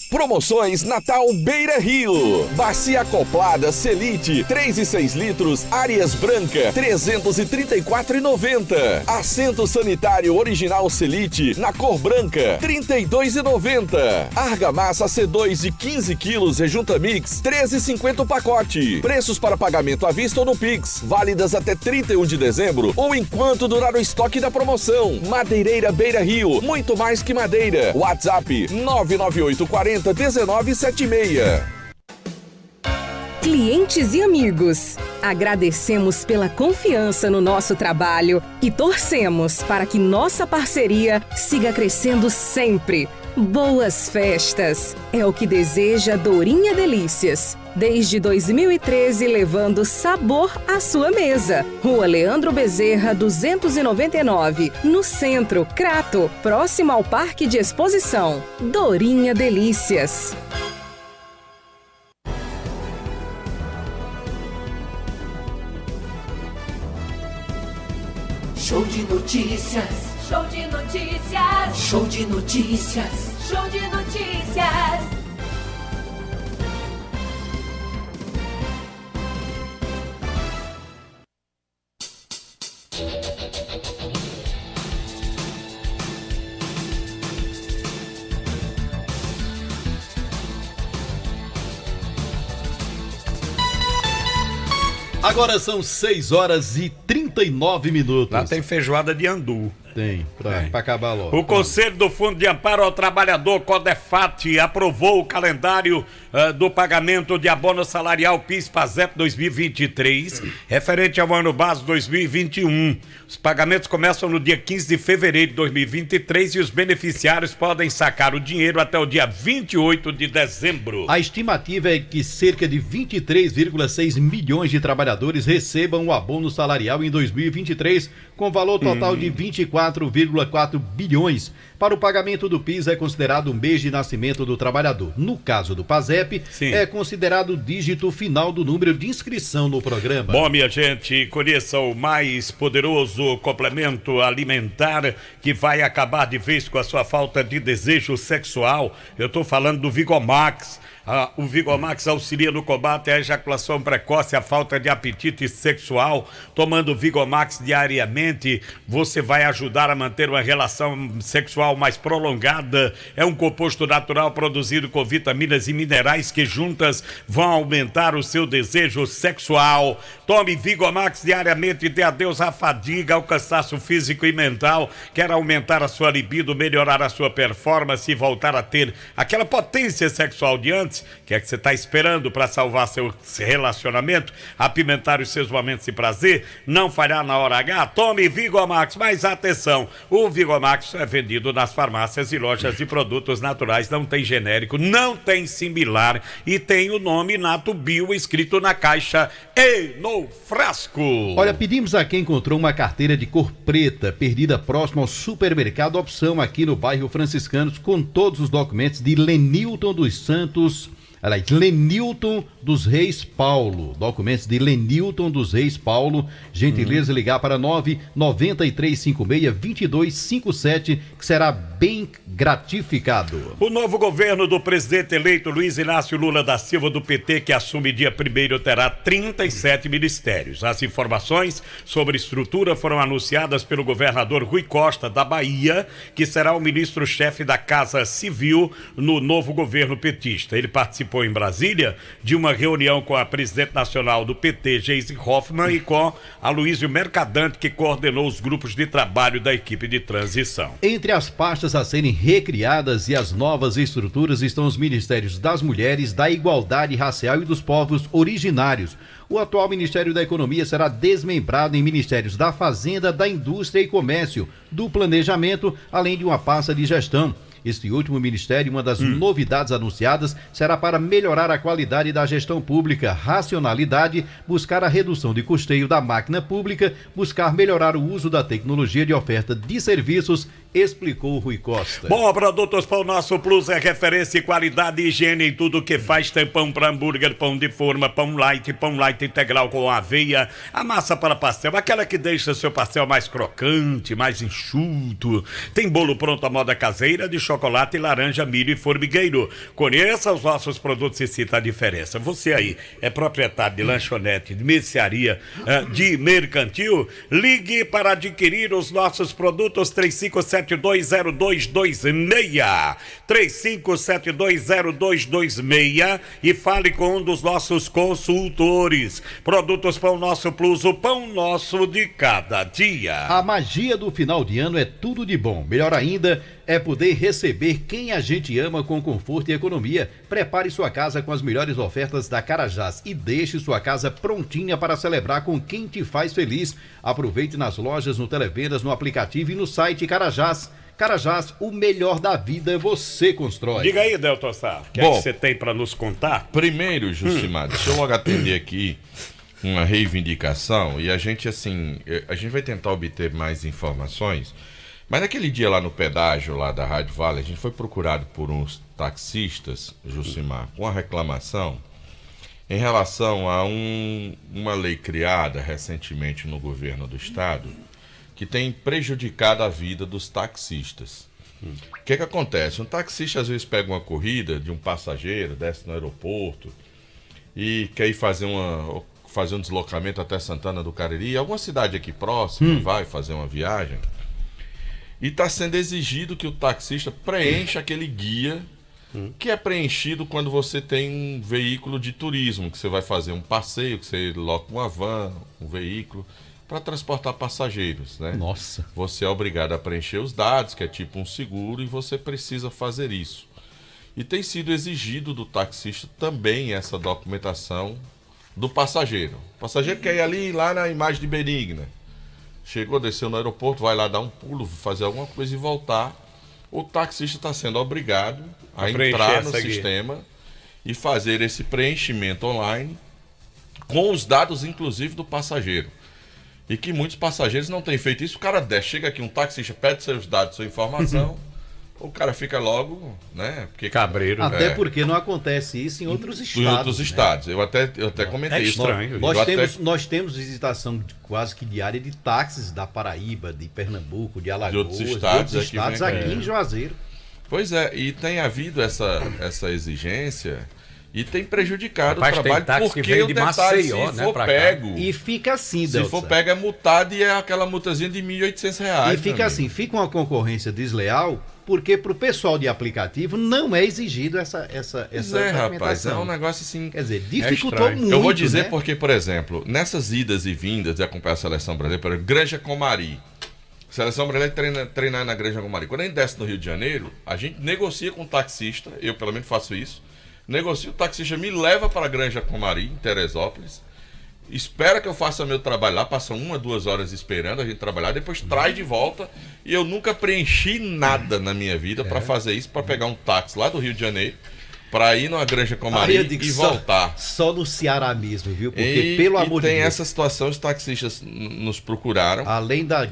Promoções Natal Beira Rio. Bacia acoplada Selite 3 e 6 litros, Arias Branca 334,90. Assento sanitário original Selite na cor branca 32,90. Argamassa C2 de 15 quilos Rejunta Mix 13,50 o pacote. Preços para pagamento à vista ou no Pix, válidas até 31 de dezembro ou enquanto durar o estoque da promoção. Madeireira Beira Rio, muito mais que madeira. WhatsApp 99840 1976. Clientes e amigos, agradecemos pela confiança no nosso trabalho e torcemos para que nossa parceria siga crescendo sempre. Boas festas! É o que deseja Dourinha Delícias. Desde 2013, levando sabor à sua mesa. Rua Leandro Bezerra, 299, no centro, Crato, próximo ao Parque de Exposição. Dourinha Delícias. Show de notícias. Show de notícias. Show de notícias. Show de notícias. Agora são 6 horas e 39 minutos. Lá tem feijoada de andu. Tem, pra acabar logo. O Conselho do Fundo de Amparo ao Trabalhador, CODEFAT, aprovou o calendário do pagamento de abono salarial PIS/PASEP 2023, referente ao ano base 2021. Os pagamentos começam no dia 15 de fevereiro de 2023 e os beneficiários podem sacar o dinheiro até o dia 28 de dezembro. A estimativa é que cerca de 23,6 milhões de trabalhadores recebam o abono salarial em 2023, com valor total de R$ 4,4 bilhões. Para o pagamento do PIS é considerado o mês de nascimento do trabalhador. No caso do PASEP, é considerado o dígito final do número de inscrição no programa. Bom, minha gente, conheça o mais poderoso complemento alimentar que vai acabar de vez com a sua falta de desejo sexual. Eu estou falando do Vigomax. O Vigomax auxilia no combate à ejaculação precoce, a falta de apetite sexual. Tomando Vigomax diariamente, você vai ajudar a manter uma relação sexual mais prolongada. É um composto natural produzido com vitaminas e minerais que juntas vão aumentar o seu desejo sexual. Tome Vigomax diariamente e dê adeus à fadiga, ao cansaço físico e mental. Quer aumentar a sua libido, melhorar a sua performance e voltar a ter aquela potência sexual de antes? O que é que você está esperando para salvar seu relacionamento, apimentar os seus momentos de prazer, não falhar na hora H? Tome Vigomax. Mas atenção, o Vigomax é vendido nas farmácias e lojas de produtos naturais, não tem genérico, não tem similar e tem o nome Nato Bio escrito na caixa e no frasco. Olha, pedimos a quem encontrou uma carteira de cor preta perdida próximo ao supermercado Opção aqui no bairro Franciscanos com todos os documentos de Lenilton dos Santos. Lenilton dos Reis Paulo, documentos de Lenilton dos Reis Paulo, gentileza ligar para 99356-2257, que será bem gratificado. O novo governo do presidente eleito Luiz Inácio Lula da Silva do PT, que assume dia 1º, terá 37 ministérios. As informações sobre estrutura foram anunciadas pelo governador Rui Costa da Bahia, que será o ministro-chefe da Casa Civil no novo governo petista. Ele participou em Brasília de uma reunião com a presidente nacional do PT, Geise Hoffmann, e com Aloysio Mercadante, que coordenou os grupos de trabalho da equipe de transição. Entre as pastas a serem recriadas e as novas estruturas estão os ministérios das mulheres, da igualdade racial e dos povos originários. O atual Ministério da Economia será desmembrado em ministérios da Fazenda, da Indústria e Comércio, do Planejamento, além de uma pasta de gestão. Este último ministério, uma das novidades anunciadas, será para melhorar a qualidade da gestão pública, racionalidade, buscar a redução de custeio da máquina pública, buscar melhorar o uso da tecnologia de oferta de serviços, explicou Rui Costa. Bom, Produtos Pão Nosso Plus é referência em qualidade e higiene em tudo que faz. Tem pão para hambúrguer, pão de forma, pão light integral com aveia, a massa para pastel, aquela que deixa seu pastel mais crocante, mais enxuto. Tem bolo pronto à moda caseira de chocolate, laranja, milho e formigueiro. Conheça os nossos produtos e sinta a diferença. Você aí é proprietário de lanchonete, de mercearia, de mercantil? Ligue para adquirir os nossos produtos. 35720226 35720226 e fale com um dos nossos consultores. Produtos Pão Nosso Plus, o pão nosso de cada dia. A magia do final de ano é tudo de bom. Melhor ainda é poder receber quem a gente ama com conforto e economia. Prepare sua casa com as melhores ofertas da Carajás e deixe sua casa prontinha para celebrar com quem te faz feliz. Aproveite nas lojas, no Televendas, no aplicativo e no site Carajás. Carajás, o melhor da vida você constrói. Diga aí, Delton Sá, o que é que você tem para nos contar? Primeiro, Jucimar, deixa eu logo atender aqui uma reivindicação e a gente vai tentar obter mais informações. Mas naquele dia lá no pedágio lá da Rádio Vale, a gente foi procurado por uns taxistas, Jucimar, com uma reclamação em relação a uma lei criada recentemente no governo do estado que tem prejudicado a vida dos taxistas. O que acontece? Um taxista às vezes pega uma corrida de um passageiro, desce no aeroporto e quer ir fazer um deslocamento até Santana do Cariri, alguma cidade aqui próxima, vai fazer uma viagem. E está sendo exigido que o taxista preencha aquele guia que é preenchido quando você tem um veículo de turismo, que você vai fazer um passeio, que você loca uma van, um veículo, para transportar passageiros, né? Nossa. Você é obrigado a preencher os dados, que é tipo um seguro, e você precisa fazer isso. E tem sido exigido do taxista também essa documentação do passageiro. O passageiro quer ir ali, lá na imagem de Benigna. Chegou, desceu no aeroporto, vai lá dar um pulo, fazer alguma coisa e voltar. O taxista está sendo obrigado a entrar no sistema e fazer esse preenchimento online com os dados, inclusive, do passageiro. E que muitos passageiros não têm feito isso. O cara desce, chega aqui, um taxista pede seus dados, sua informação, o cara fica logo, né? Porque, cabreiro. Até porque não acontece isso em outros estados. Em outros estados. Eu até comentei isso. Estranho. Nós temos visitação quase que diária de táxis da Paraíba, de Pernambuco, de Alagoas, de outros estados aqui em Juazeiro. Pois é, e tem havido essa exigência e tem prejudicado o trabalho, porque o detalhe, se for pego... E fica assim, Se for pego é multado e é aquela multazinha de R$ 1.800. E fica assim, fica uma concorrência desleal, porque para o pessoal de aplicativo não é exigido essa rapaz, é um negócio assim... Quer dizer, dificultou muito, eu vou dizer né? porque, por exemplo, nessas idas e vindas de acompanhar a seleção brasileira, por exemplo, Granja Comari, a seleção brasileira treinar na Granja Comari. Quando a gente desce no Rio de Janeiro, a gente negocia com o taxista, eu pelo menos faço isso, negocio, o taxista me leva para a Granja Comari, em Teresópolis, espera que eu faça meu trabalho lá, passa 1 a 2 horas esperando a gente trabalhar, depois traz de volta, e eu nunca preenchi nada na minha vida para fazer isso, para pegar um táxi lá do Rio de Janeiro, para ir numa Granja Comari e voltar. Só no Ceará mesmo, viu? Porque, pelo amor de Deus... tem essa situação, os taxistas nos procuraram. Além da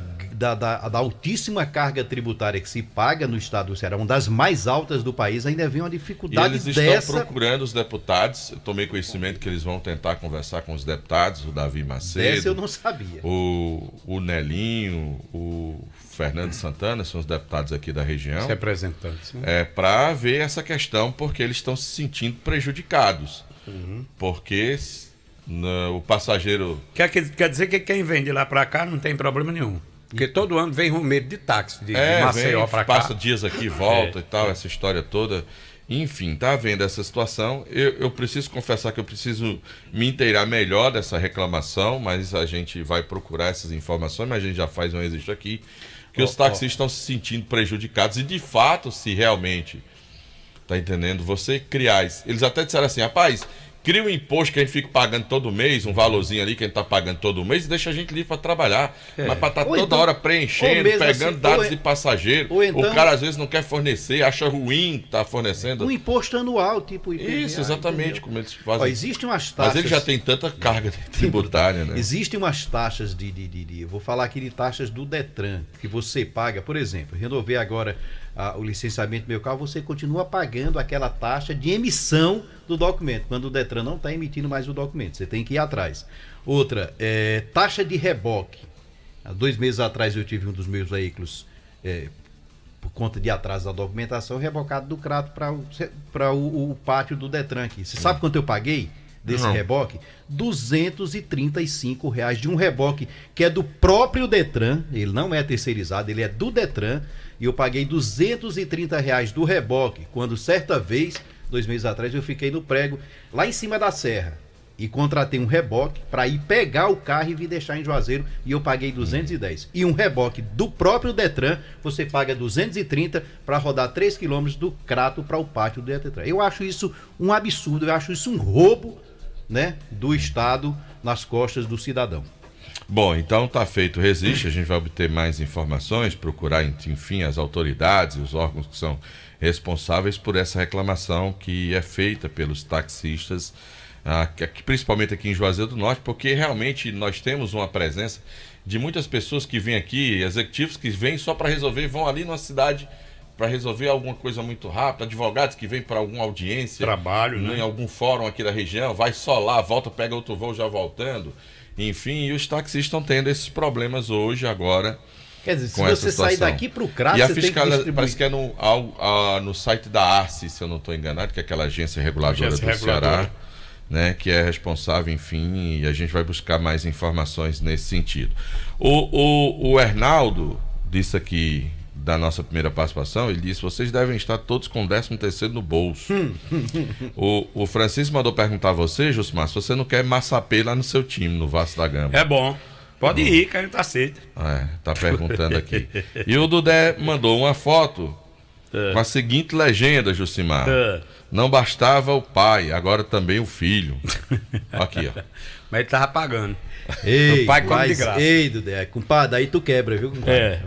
altíssima carga tributária que se paga no estado do Ceará, uma das mais altas do país, ainda vem uma dificuldade eles estão procurando os deputados. Eu tomei conhecimento que eles vão tentar conversar com os deputados, o Davi Macedo. Essa eu não sabia. O Nelinho, o Fernando Santana, são os deputados aqui da região. Os representantes. Né? Para ver essa questão, porque eles estão se sentindo prejudicados. Porque o passageiro... Quer dizer que quem vem de lá para cá não tem problema nenhum. Porque todo ano vem rumeiro de táxi, de Maceió para cá. Passa dias aqui, volta e tal, essa história toda. Enfim, tá vendo essa situação. Eu preciso confessar que eu preciso me inteirar melhor dessa reclamação, mas a gente vai procurar essas informações, mas a gente já faz um registro aqui, que os taxistas estão se sentindo prejudicados e, de fato, se realmente, tá entendendo, você criar isso. Eles até disseram assim, rapaz... Cria um imposto que a gente fica pagando todo mês, um valorzinho ali que a gente está pagando todo mês e deixa a gente livre para trabalhar. Mas para estar toda hora preenchendo, pegando dados de passageiro, o cara às vezes não quer fornecer, acha ruim estar fornecendo. Um imposto anual, tipo IPVA. Isso, exatamente, como eles fazem. Existem umas taxas... Mas ele já tem tanta carga tributária, né? Existem umas taxas eu vou falar aqui de taxas do Detran, que você paga, por exemplo, renovei agora o licenciamento do meu carro, você continua pagando aquela taxa de emissão do documento, quando o Detran não está emitindo mais o documento, você tem que ir atrás. Outra, taxa de reboque. Há 2 meses atrás eu tive um dos meus veículos, por conta de atraso da documentação, rebocado do Crato para o pátio do Detran aqui. Você sabe quanto eu paguei desse reboque? R$ 235 de um reboque que é do próprio Detran, ele não é terceirizado, ele é do Detran, e eu paguei R$ 230 do reboque, quando certa vez, 2 meses atrás, eu fiquei no prego, lá em cima da serra, e contratei um reboque para ir pegar o carro e vir deixar em Juazeiro, e eu paguei 210. E um reboque do próprio Detran, você paga 230 para rodar 3 quilômetros do Crato para o pátio do Detran. Eu acho isso um absurdo, eu acho isso um roubo, né, do Estado nas costas do cidadão. Bom, então está feito o registro, a gente vai obter mais informações, procurar, enfim, as autoridades e os órgãos que são responsáveis por essa reclamação que é feita pelos taxistas, principalmente aqui em Juazeiro do Norte, porque realmente nós temos uma presença de muitas pessoas que vêm aqui, executivos que vêm só para resolver, vão ali numa cidade para resolver alguma coisa muito rápida, advogados que vêm para alguma audiência, trabalho, né? Em algum fórum aqui da região, vai só lá, volta, pega outro voo já voltando. Enfim, e os taxistas estão tendo esses problemas hoje, agora. Quer dizer, se você sair daqui para o Crato, e a você fiscal, tem que distribuir. parece que é no site da Arce, se eu não estou enganado, que é aquela agência reguladora do Ceará, né, que é responsável, enfim, e a gente vai buscar mais informações nesse sentido. O Hernaldo disse aqui, da nossa primeira participação, ele disse: vocês devem estar todos com 13º no bolso. O Francisco mandou perguntar a você, Jusmar, se você não quer massapê lá no seu time, no Vasco da Gama. É bom. Pode ir, que a gente aceita. Tá perguntando aqui. E o Dudé mandou uma foto com a seguinte legenda, Jucimar. Não bastava o pai, agora também o filho. Aqui, ó. Mas ele tava pagando. Ei, o pai come de graça. Ei, Dudé, compadre, aí tu quebra, viu, compadre?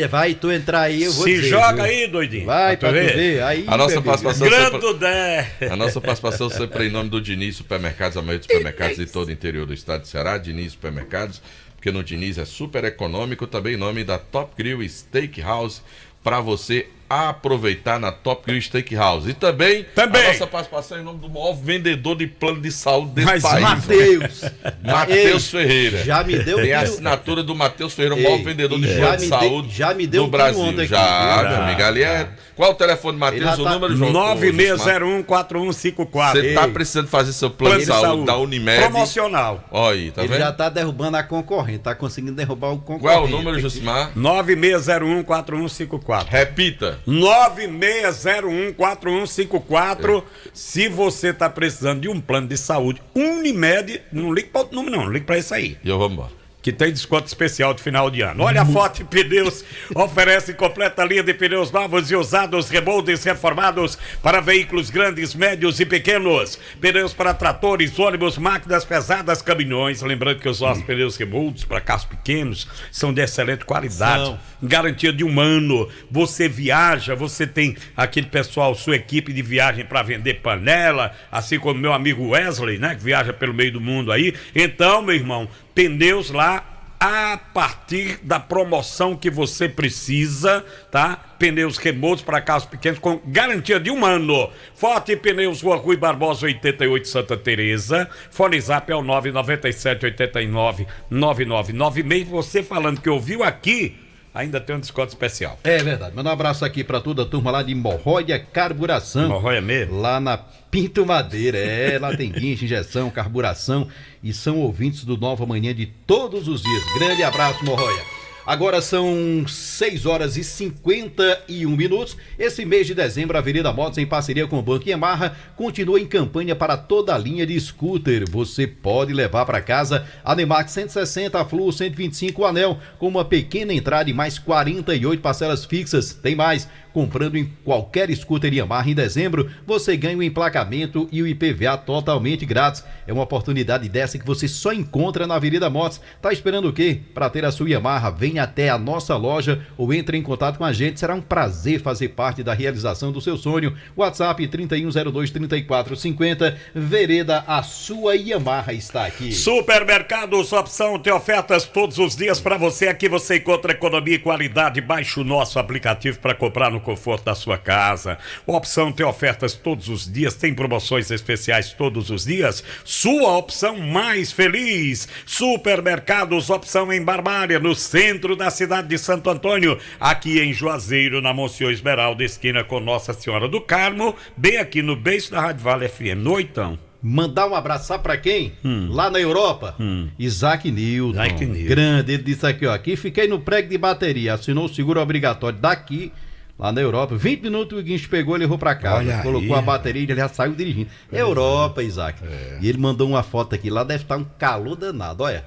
Vai tu entrar aí, eu vou dizer. Se joga aí, doidinho. Vai pra tu ver. Aí, a nossa participação grande Dudé. A nossa participação sempre em nome do Diniz Supermercados, a maioria dos supermercados de todo o interior do estado de Ceará. Diniz Supermercados, porque no Diniz é super econômico. Também em nome da Top Grill Steakhouse, para você aproveitar na Top Grill Steakhouse. E também a nossa participação em nome do maior vendedor de plano de saúde desse país. Matheus Ferreira. Já me deu. Tem a assinatura do Matheus Ferreira, o maior vendedor de plano de saúde do Brasil. Meu amigo. Ali é... Qual o telefone, Matheus? O número, João? 96014154. Você tá precisando fazer seu plano de saúde da Unimed. Promocional. Olha aí, tá vendo? Ele já tá derrubando a concorrente, tá conseguindo derrubar o concorrente. Qual é o número, Jucimar? 96014154. Repita. 96014154. Se você tá precisando de um plano de saúde Unimed, não ligue para outro número não, ligue para esse aí. E eu vou embora. Que tem desconto especial de final de ano. Olha, a Forte Pneus oferece completa linha de pneus novos e usados, remoldes reformados para veículos grandes, médios e pequenos. Pneus para tratores, ônibus, máquinas pesadas, caminhões. Lembrando que os nossos pneus remoldes para carros pequenos são de excelente qualidade. Garantia de 1 ano. Você viaja, você tem aquele pessoal, sua equipe de viagem para vender panela, assim como meu amigo Wesley, né, que viaja pelo meio do mundo aí. Então, meu irmão, pneus lá a partir da promoção que você precisa, tá? Pneus remoldes para carros pequenos com garantia de 1 ano. Forte Pneus, Rua Rui Barbosa, 88, Santa Teresa. Fone Zap é o 997899996. Você falando que ouviu aqui, ainda tem um desconto especial. É verdade. Manda um abraço aqui pra toda a turma lá de Morróia Carburação. Morróia mesmo? Lá na Pinto Madeira. Lá tem guincho, injeção, carburação e são ouvintes do Nova Manhã de todos os dias. Grande abraço, Morróia. Agora são 6h51. Esse mês de dezembro, a Avenida Motos, em parceria com o Banco Yamaha, continua em campanha para toda a linha de scooter. Você pode levar para casa a Nemax 160, a Flu 125, o Anel, com uma pequena entrada e mais 48 parcelas fixas. Tem mais. Comprando em qualquer scooter Yamaha em dezembro, você ganha o emplacamento e o IPVA totalmente grátis. É uma oportunidade dessa que você só encontra na Avenida Motos. Tá esperando o quê? Para ter a sua Yamaha, venha até a nossa loja ou entre em contato com a gente. Será um prazer fazer parte da realização do seu sonho. WhatsApp 3102-3450. Vereda, a sua Yamaha está aqui. Supermercados Opção tem ofertas todos os dias para você. Aqui você encontra economia e qualidade. Baixe o nosso aplicativo para comprar no conforto da sua casa. Opção tem ofertas todos os dias, tem promoções especiais todos os dias. Sua opção mais feliz. Supermercados Opção em Barbalha, no centro da cidade de Santo Antônio, aqui em Juazeiro, na Monsenhor Esmeralda, esquina com Nossa Senhora do Carmo, bem aqui no beijo da Rádio Vale FM, no Oitão. Mandar um abraço, sabe pra quem? Lá na Europa, Isaac Newton. Grande, ele disse aqui, ó, aqui fiquei no prego de bateria, assinou o seguro obrigatório daqui, lá na Europa, 20 minutos o guincho pegou e levou pra casa. Colocou a bateria e ele já saiu dirigindo. Europa, Isaac. E ele mandou uma foto aqui, lá deve estar um calor danado, olha.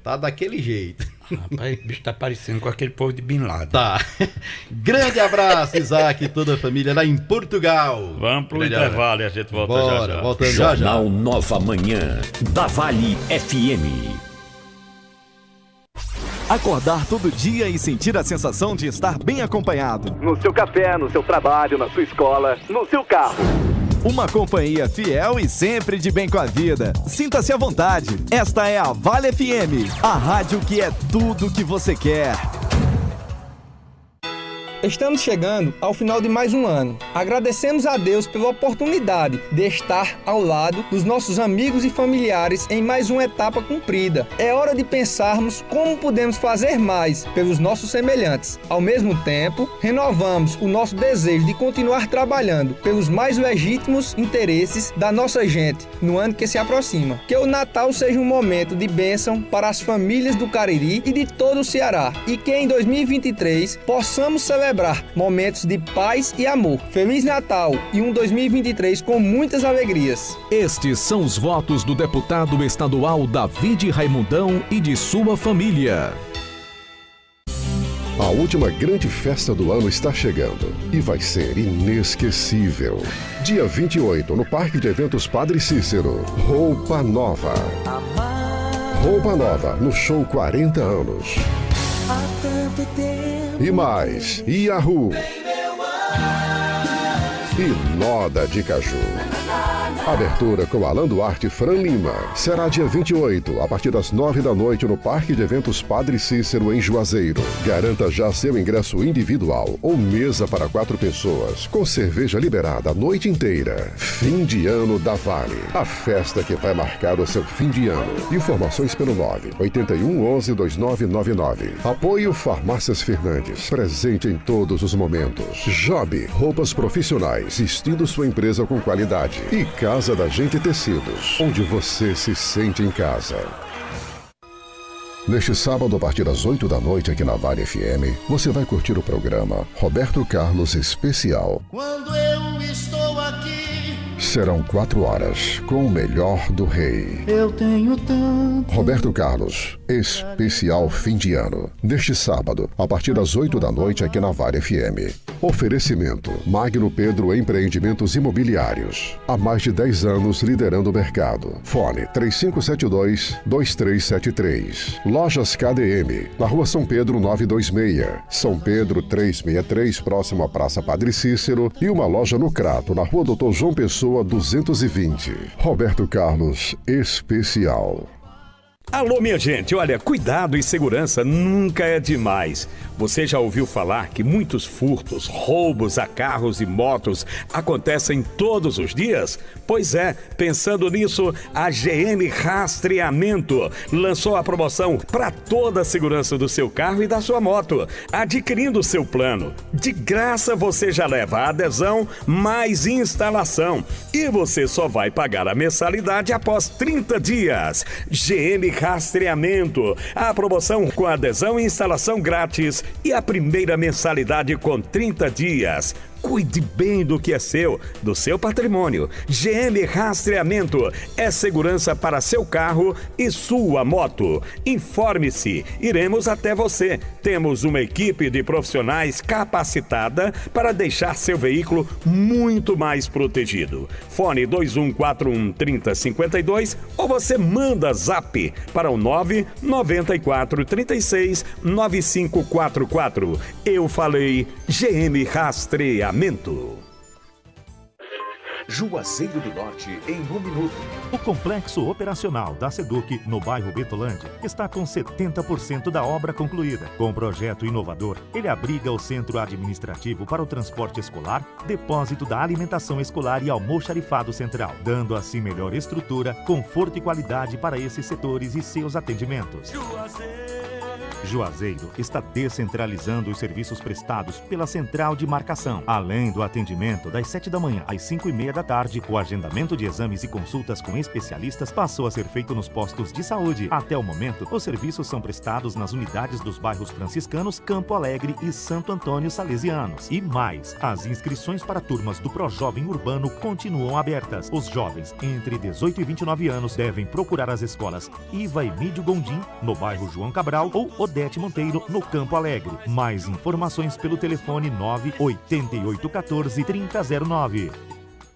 Tá daquele jeito. Rapaz, o bicho tá parecendo com aquele povo de Bin Laden. Tá. Grande abraço, Isaac e toda a família lá em Portugal. Vamos pro intervalo e a gente volta já já. Voltando já já. Jornal Nova Manhã, da Vale FM. Acordar todo dia e sentir a sensação de estar bem acompanhado. No seu café, no seu trabalho, na sua escola, no seu carro. Uma companhia fiel e sempre de bem com a vida. Sinta-se à vontade. Esta é a Vale FM, a rádio que é tudo que você quer. Estamos chegando ao final de mais um ano. Agradecemos a Deus pela oportunidade de estar ao lado dos nossos amigos e familiares em mais uma etapa cumprida. É hora de pensarmos como podemos fazer mais pelos nossos semelhantes. Ao mesmo tempo, renovamos o nosso desejo de continuar trabalhando pelos mais legítimos interesses da nossa gente no ano que se aproxima. Que o Natal seja um momento de bênção para as famílias do Cariri e de todo o Ceará. E que em 2023 possamos celebrar momentos de paz e amor. Feliz Natal e um 2023 com muitas alegrias. Estes são os votos do deputado estadual David Raimundão e de sua família. A última grande festa do ano está chegando e vai ser inesquecível. Dia 28, no Parque de Eventos Padre Cícero, Roupa Nova. Roupa Nova, no show 40 anos. E mais, Yahoo! E Noda de Caju. Abertura com Alan Duarte e Fran Lima. Será dia 28, a partir das 9 da noite, no Parque de Eventos Padre Cícero, em Juazeiro. Garanta já seu ingresso individual ou mesa para 4 pessoas, com cerveja liberada a noite inteira. Fim de ano da Vale. A festa que vai marcar o seu fim de ano. Informações pelo 981112999. Apoio Farmácias Fernandes. Presente em todos os momentos. Job, roupas profissionais, vestindo sua empresa com qualidade. E Casa da Gente Tecidos, onde você se sente em casa. Neste sábado, a partir das 8 da noite, aqui na Vale FM, você vai curtir o programa Roberto Carlos Especial. Quando eu estou aqui, serão 4 horas com o melhor do rei. Eu tenho tanto. Roberto Carlos, especial fim de ano. Neste sábado, a partir das 8 da noite, aqui na Vale FM. Oferecimento: Magno Pedro Empreendimentos Imobiliários. Há mais de 10 anos liderando o mercado. Fone 3572-2373. Lojas KDM, na Rua São Pedro 926. São Pedro 363, próximo à Praça Padre Cícero. E uma loja no Crato, na Rua Doutor João Pessoa 220. Roberto Carlos Especial. Alô, minha gente, olha, cuidado e segurança nunca é demais. Você já ouviu falar que muitos furtos, roubos a carros e motos acontecem todos os dias? Pois é, pensando nisso, a GM Rastreamento lançou a promoção para toda a segurança do seu carro e da sua moto. Adquirindo o seu plano, de graça você já leva a adesão mais instalação. E você só vai pagar a mensalidade após 30 dias. GM Rastreamento, a promoção com adesão e instalação grátis e a primeira mensalidade com 30 dias. Cuide bem do que é seu, do seu patrimônio. GM Rastreamento é segurança para seu carro e sua moto. Informe-se, iremos até você. Temos uma equipe de profissionais capacitada para deixar seu veículo muito mais protegido. Fone 2141-3052 ou você manda zap para o 994369544. Eu falei GM Rastreamento. Juazeiro do Norte em 1 minuto. O complexo operacional da Seduc, no bairro Betolândia, está com 70% da obra concluída. Com um projeto inovador, ele abriga o centro administrativo para o transporte escolar, depósito da alimentação escolar e almoxarifado central, dando assim melhor estrutura, conforto e qualidade para esses setores e seus atendimentos. Juazeiro está descentralizando os serviços prestados pela central de marcação. Além do atendimento das 7 da manhã às 5:30 da tarde, o agendamento de exames e consultas com especialistas passou a ser feito nos postos de saúde. Até o momento, os serviços são prestados nas unidades dos bairros Franciscanos, Campo Alegre e Santo Antônio Salesianos. E mais, as inscrições para turmas do Projovem Urbano continuam abertas. Os jovens entre 18 e 29 anos devem procurar as escolas Iva Emídio Gondim, no bairro João Cabral, ou Odete Monteiro, no Campo Alegre. Mais informações pelo telefone 98814-3009.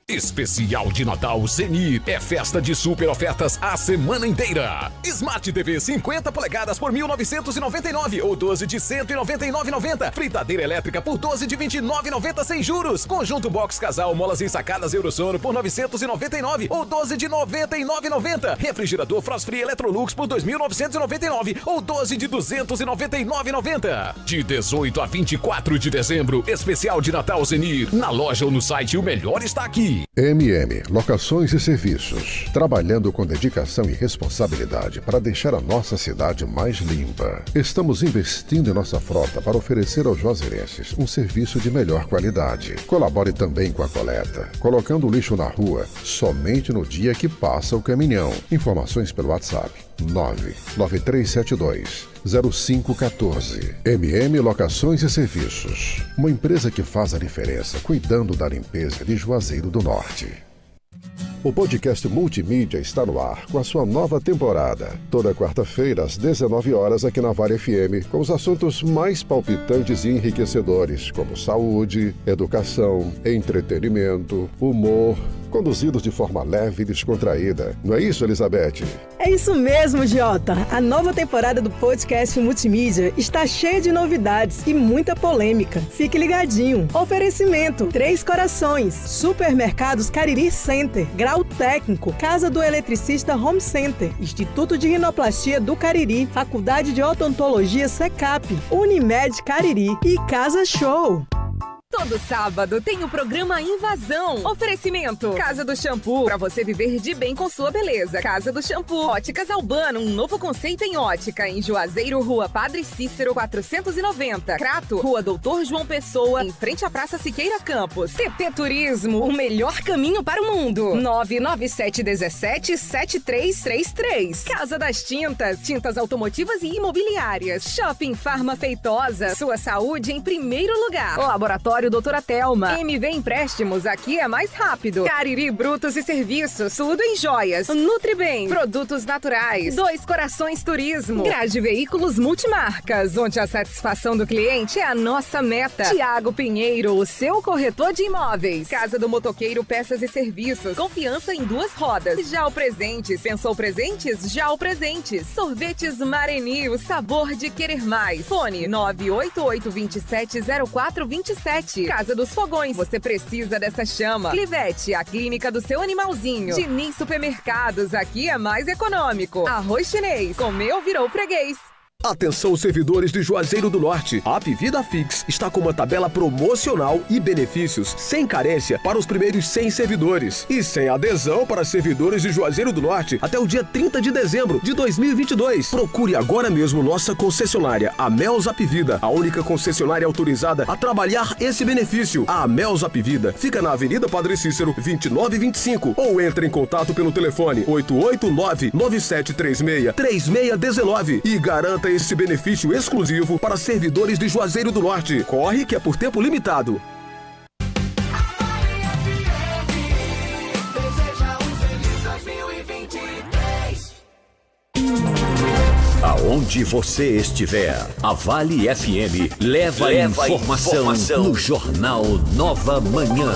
Especial de Natal Zenir. É festa de super ofertas a semana inteira. Smart TV 50 polegadas por 1.999 ou 12 de 199,90. Fritadeira elétrica por 12 de 29,90 sem juros. Conjunto box casal molas ensacadas Eurosono por 999 ou 12 de 99,90. Refrigerador Frost Free Electrolux por 2.999 ou 12 de 299,90. De 18 a 24 de dezembro, especial de Natal Zenir. Na loja ou no site, o melhor está aqui. MM Locações e Serviços, trabalhando com dedicação e responsabilidade para deixar a nossa cidade mais limpa. Estamos investindo em nossa frota para oferecer aos juazeirenses um serviço de melhor qualidade. Colabore também com a coleta, colocando o lixo na rua somente no dia que passa o caminhão. Informações pelo WhatsApp 99372-0514. MM Locações e Serviços, uma empresa que faz a diferença cuidando da limpeza de Juazeiro do Norte. O podcast Multimídia está no ar com a sua nova temporada. Toda quarta-feira, às 19 horas, aqui na Vale FM, com os assuntos mais palpitantes e enriquecedores, como saúde, educação, entretenimento, humor, conduzidos de forma leve e descontraída. Não é isso, Elizabeth? É isso mesmo, Jota. A nova temporada do podcast Multimídia está cheia de novidades e muita polêmica. Fique ligadinho. Oferecimento: Três Corações, Supermercados Cariri Center, Grau Técnico, Casa do Eletricista Home Center, Instituto de Rinoplastia do Cariri, Faculdade de Odontologia Secap, Unimed Cariri e Casa Show. Todo sábado tem o programa Invasão. Oferecimento: Casa do Shampoo, pra você viver de bem com sua beleza. Casa do Shampoo. Óticas Albano, um novo conceito em ótica. Em Juazeiro, Rua Padre Cícero, 490. Crato, Rua Doutor João Pessoa, em frente à Praça Siqueira Campos. CP Turismo, o melhor caminho para o mundo. 997177333. Casa das Tintas, tintas automotivas e imobiliárias. Shopping Farma Feitosa, sua saúde em primeiro lugar. Laboratório Doutora Thelma. MV Empréstimos, aqui é mais rápido. Cariri Brutos e Serviços, tudo em joias. Nutribem, produtos naturais. Dois Corações Turismo. Grade Veículos Multimarcas, onde a satisfação do cliente é a nossa meta. Tiago Pinheiro, o seu corretor de imóveis. Casa do Motoqueiro Peças e Serviços. Confiança em duas rodas. Já o Presentes. Pensou presentes? Já o Presentes. Sorvetes Mareni, o sabor de querer mais. Fone 988270427. Casa dos Fogões, você precisa dessa chama. Clivete, a clínica do seu animalzinho. Diniz Supermercados, aqui é mais econômico. Arroz Chinês, comeu, virou freguês. Atenção, servidores de Juazeiro do Norte. A Apvida Fix está com uma tabela promocional e benefícios sem carência para os primeiros 100 servidores e sem adesão para servidores de Juazeiro do Norte até o dia 30 de dezembro de 2022. Procure agora mesmo nossa concessionária, a Mels Apvida, a única concessionária autorizada a trabalhar esse benefício. A Mels Apvida fica na Avenida Padre Cícero, 2925, ou entre em contato pelo telefone 889-9736-3619 e garanta esse benefício exclusivo para servidores de Juazeiro do Norte. Corre que é por tempo limitado. Aonde você estiver, a Vale FM leva a informação no Jornal Nova Manhã.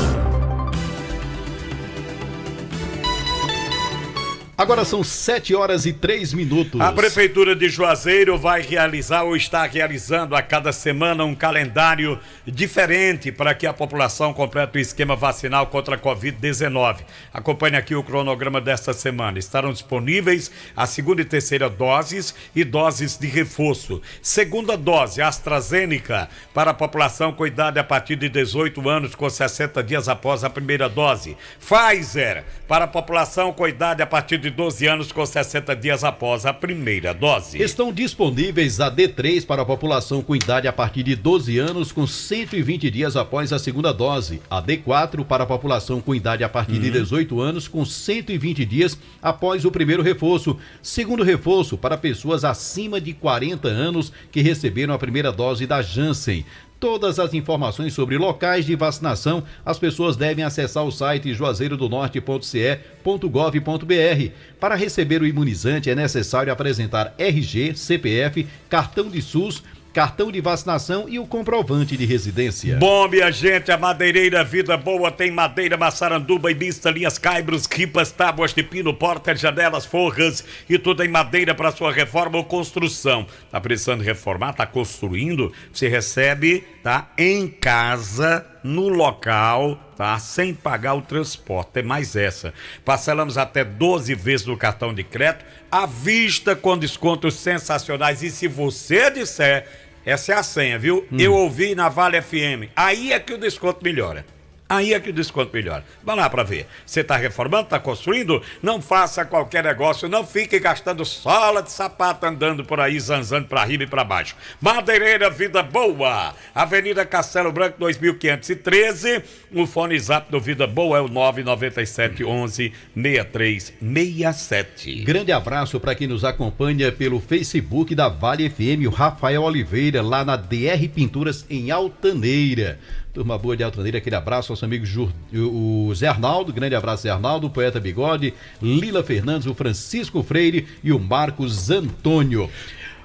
Agora são 7h03. A Prefeitura de Juazeiro vai realizar ou está realizando a cada semana um calendário diferente para que a população complete o esquema vacinal contra a Covid-19. Acompanhe aqui o cronograma desta semana. Estarão disponíveis a segunda e terceira doses e doses de reforço. Segunda dose, AstraZeneca, para a população com idade a partir de 18 anos com 60 dias após a primeira dose. Pfizer, para a população com idade a partir de 12 anos com 60 dias após a primeira dose. Estão disponíveis a D3 para a população com idade a partir de 12 anos com 120 dias após a segunda dose. A D4 para a população com idade a partir de 18 anos com 120 dias após o primeiro reforço. Segundo reforço para pessoas acima de 40 anos que receberam a primeira dose da Janssen. Todas as informações sobre locais de vacinação, as pessoas devem acessar o site juazeirodonorte.ce.gov.br. Para receber o imunizante é necessário apresentar RG, CPF, cartão de SUS, cartão de vacinação e o comprovante de residência. Bom, minha gente, a Madeireira Vida Boa tem madeira, maçaranduba e mista, linhas caibros, ripas, tábuas de pino, portas, janelas, forras e tudo em madeira para sua reforma ou construção. Tá precisando reformar, tá construindo? Você recebe, tá? Em casa, no local, tá? Sem pagar o transporte. Tem mais essa. Parcelamos até 12 vezes no cartão de crédito, à vista com descontos sensacionais. E se você disser, essa é a senha, viu? Eu ouvi na Vale FM. Aí é que o desconto melhora. Aí é que o desconto melhora. Vai lá pra ver. Você tá reformando, tá construindo? Não faça qualquer negócio, não fique gastando sola de sapato andando por aí, zanzando pra riba e pra baixo. Madeireira Vida Boa, Avenida Castelo Branco 2513. O fone zap do Vida Boa é o 99711-6367. Grande abraço para quem nos acompanha pelo Facebook da Vale FM, o Rafael Oliveira, lá na DR Pinturas em Altaneira. Turma boa de Altaneira, aquele abraço ao seu amigo o Zé Arnaldo, grande abraço Zé Arnaldo, o Poeta Bigode, Lila Fernandes, o Francisco Freire e o Marcos Antônio.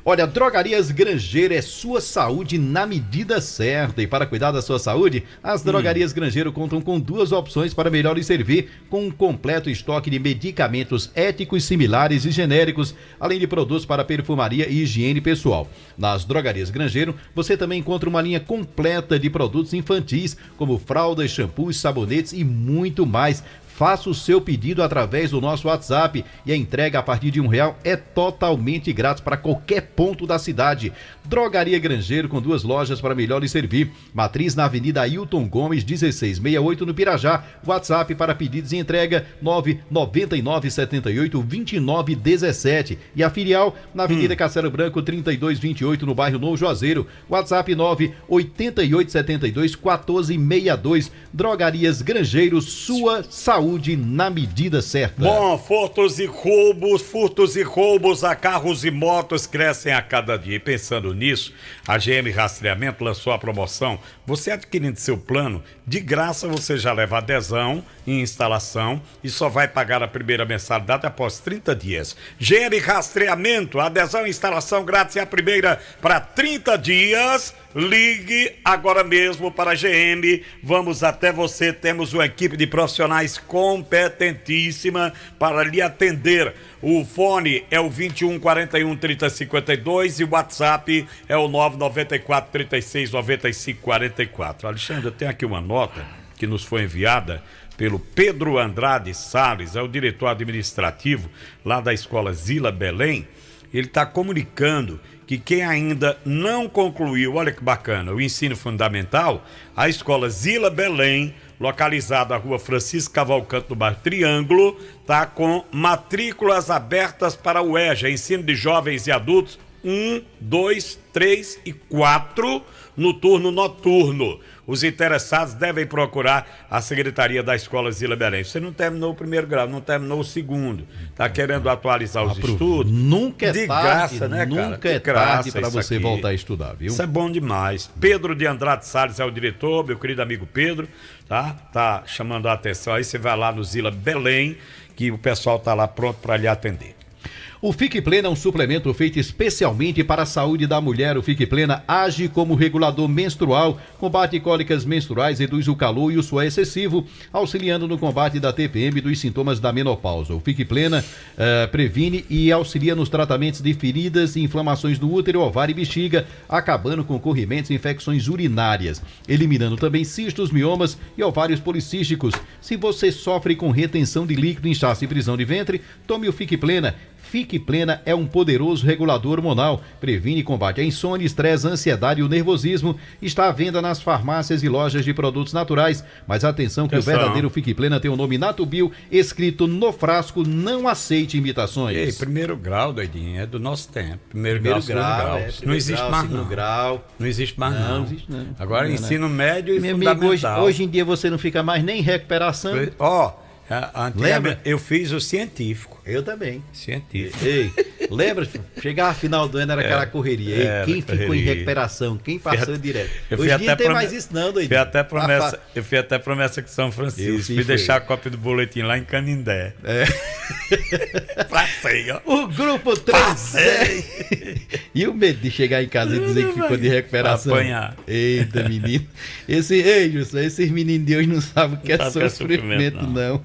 Olha, Drogarias Grangeiro é sua saúde na medida certa. E para cuidar da sua saúde, as Drogarias Grangeiro contam com 2 opções para melhor lhe servir, com um completo estoque de medicamentos éticos, similares e genéricos, além de produtos para perfumaria e higiene pessoal. Nas Drogarias Grangeiro, você também encontra uma linha completa de produtos infantis, como fraldas, shampoos, sabonetes e muito mais. Faça o seu pedido através do nosso WhatsApp e a entrega a partir de R$1 é totalmente grátis para qualquer ponto da cidade. Drogaria Grangeiro com 2 lojas para melhor lhe servir. Matriz na Avenida Ailton Gomes, 1668 no Pirajá. WhatsApp para pedidos e entrega 999782917. E a filial na Avenida Castelo Branco, 3228 no bairro Novo Juazeiro. WhatsApp 988721462. Drogarias Grangeiro, sua saúde na medida certa. Bom, furtos e roubos a carros e motos crescem a cada dia. E pensando nisso, a GM Rastreamento lançou a promoção. Você adquirindo seu plano, de graça você já leva adesão em instalação e só vai pagar a primeira mensalidade após 30 dias. GM Rastreamento, adesão e instalação grátis é a primeira para 30 dias. Ligue agora mesmo para a GM, vamos até você, temos uma equipe de profissionais competentíssima para lhe atender. O fone é o 21 41 30 52 e o WhatsApp é o 994 36 95 44. Alexandre, eu tenho aqui uma nota que nos foi enviada pelo Pedro Andrade Salles, é o diretor administrativo lá da Escola Zila Belém. Ele está comunicando que quem ainda não concluiu, olha que bacana, o ensino fundamental, a Escola Zila Belém, localizada na rua Francisco Cavalcante, no bairro Triângulo, está com matrículas abertas para o EJA, ensino de jovens e adultos 1, 2, 3 e 4 no turno noturno. Os interessados devem procurar a Secretaria da Escola Zila Belém. Você não terminou o primeiro grau, não terminou o segundo, está querendo atualizar os estudos? Nunca é de tarde, graça, né, cara? nunca é tarde para você voltar a estudar, viu? Isso é bom demais. Pedro de Andrade Salles é o diretor, meu querido amigo Pedro, tá chamando a atenção aí, você vai lá no Zila Belém, que o pessoal tá lá pronto para lhe atender. O Fique Plena é um suplemento feito especialmente para a saúde da mulher. O Fique Plena age como regulador menstrual, combate cólicas menstruais, reduz o calor e o suor excessivo, auxiliando no combate da TPM e dos sintomas da menopausa. O Fique Plena previne e auxilia nos tratamentos de feridas e inflamações do útero, ovário e bexiga, acabando com corrimentos e infecções urinárias, eliminando também cistos, miomas e ovários policísticos. Se você sofre com retenção de líquido, inchaço e prisão de ventre, tome o Fique Plena. Fique Plena é um poderoso regulador hormonal, previne e combate a insônia, estresse, ansiedade e o nervosismo. Está à venda nas farmácias e lojas de produtos naturais. Mas atenção que o verdadeiro Fique Plena tem o nome Natubio escrito no frasco, não aceite imitações. Ei, primeiro grau, doidinho, é do nosso tempo. Primeiro grau, segundo grau. Não existe mais não. Não existe mais não. Agora ensino médio e fundamental. Hoje em dia você não fica mais nem em recuperação. Lembra? Eu fiz o científico. Eu também. Científico. Ei, lembra? Chegava final do ano, era aquela correria. Quem ficou em recuperação? Quem passou direto? Hoje em dia não tem mais isso não, doido. Eu fiz até promessa com São Francisco. Fui deixar a cópia do boletim lá em Canindé. Passei, ó. O grupo 3. E o medo de chegar em casa e dizer que ficou de recuperação? Apanhar. Eita, menino. Esses meninos de hoje não sabem o que é sofrimento, não.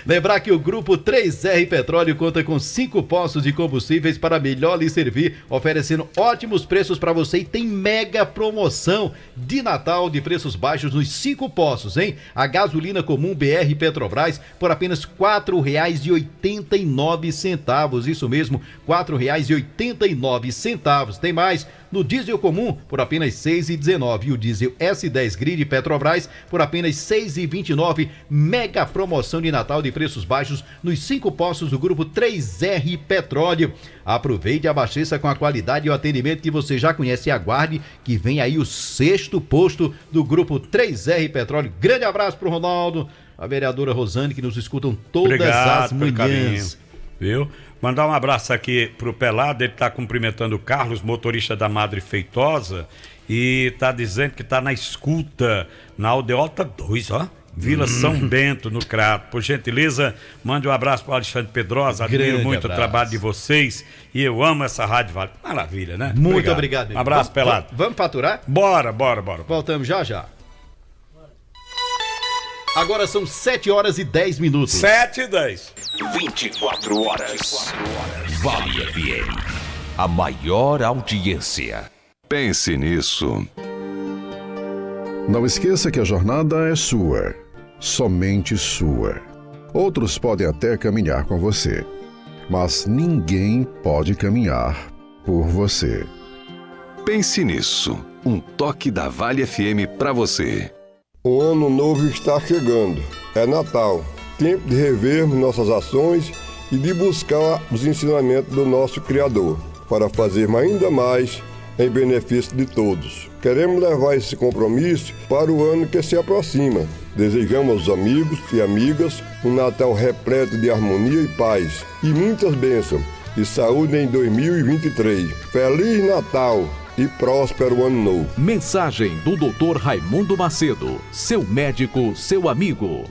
Lembrar que o grupo 3R Petróleo conta com 5 postos de combustíveis para melhor lhe servir, oferecendo ótimos preços para você e tem mega promoção de Natal de preços baixos nos 5 postos, hein? A gasolina comum BR Petrobras por apenas R$ 4,89. Isso mesmo, R$ 4,89. Tem mais. No diesel comum, por apenas R$ 6,19. E o diesel S10 Grid Petrobras, por apenas R$ 6,29. Mega promoção de Natal de preços baixos nos 5 postos do grupo 3R Petróleo. Aproveite e abasteça com a qualidade e o atendimento que você já conhece e aguarde que vem aí o 6º posto do grupo 3R Petróleo. Grande abraço pro Ronaldo, a vereadora Rosane, que nos escutam todas as manhãs. Viu? Mandar um abraço aqui pro Pelado, ele tá cumprimentando o Carlos, motorista da Madre Feitosa, e tá dizendo que tá na escuta na Aldeota 2, ó. Vila São Bento, no Crato. Por gentileza, mande um abraço para o Alexandre Pedrosa. Admiro muito o trabalho de vocês e eu amo essa Rádio Vale. Maravilha, né? Muito obrigado. Um abraço, Pelado. Vamos faturar? Bora. Voltamos já. Agora são 7 horas e 10 minutos. 7 e 10. 24 horas. Vale FM. A maior audiência. Pense nisso. Não esqueça que a jornada é sua. Somente sua. Outros podem até caminhar com você, mas ninguém pode caminhar por você. Pense nisso. Um toque da Vale FM para você. O ano novo está chegando. É Natal. Tempo de revermos nossas ações e de buscar os ensinamentos do nosso Criador, para fazermos ainda mais em benefício de todos. Queremos levar esse compromisso para o ano que se aproxima. Desejamos aos amigos e amigas um Natal repleto de harmonia e paz, e muitas bênçãos e saúde em 2023. Feliz Natal e próspero ano novo. Mensagem do Dr. Raimundo Macedo, seu médico, seu amigo.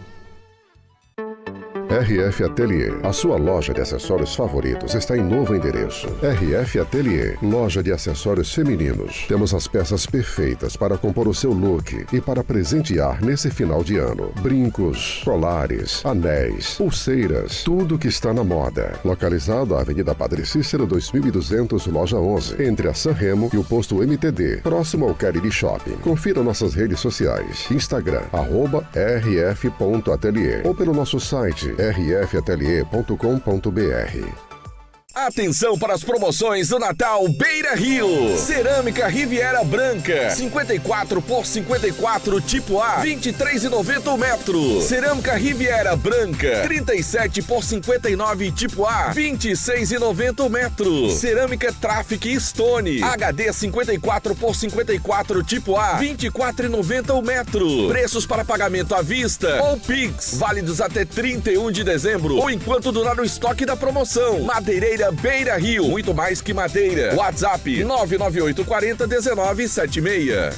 RF Atelier, a sua loja de acessórios favoritos, está em novo endereço. RF Atelier, loja de acessórios femininos. Temos as peças perfeitas para compor o seu look e para presentear nesse final de ano. Brincos, colares, anéis, pulseiras, tudo que está na moda. Localizado à Avenida Padre Cícero 2200, loja 11, entre a San Remo e o posto MTD, próximo ao Cariri Shopping. Confira nossas redes sociais, Instagram, @rf.atelier ou pelo nosso site rfatelier.com.br. Atenção para as promoções do Natal Beira Rio. Cerâmica Riviera Branca, 54 por 54 tipo A, 23,90 o metro. Cerâmica Riviera Branca, 37 por 59 tipo A, 26,90 o metro. Cerâmica Traffic Stone, HD 54 por 54 tipo A, 24,90 o metro. Preços para pagamento à vista ou Pix, válidos até 31 de dezembro ou enquanto durar o estoque da promoção. Madeireira Beira Rio, muito mais que madeira. WhatsApp 998401976.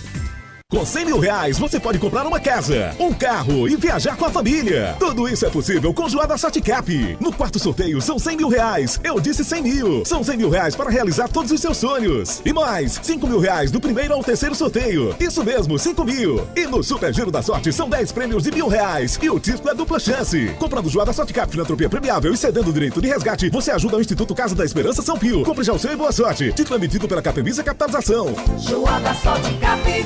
Com R$100 mil você pode comprar uma casa, um carro e viajar com a família. Tudo isso é possível com Joada Sortecap. No quarto sorteio são R$100 mil. Eu disse 100 mil. São R$100 mil para realizar todos os seus sonhos. E mais, R$5 mil do primeiro ao terceiro sorteio. Isso mesmo, 5 mil. E no Super Giro da Sorte são 10 prêmios de R$1.000. E o título é dupla chance. Comprando Joada Sortecap Filantropia Premiável e cedendo o direito de resgate, você ajuda o Instituto Casa da Esperança São Pio. Compre já o seu e boa sorte. Título emitido pela Capemisa Capitalização. Joada Sortecap.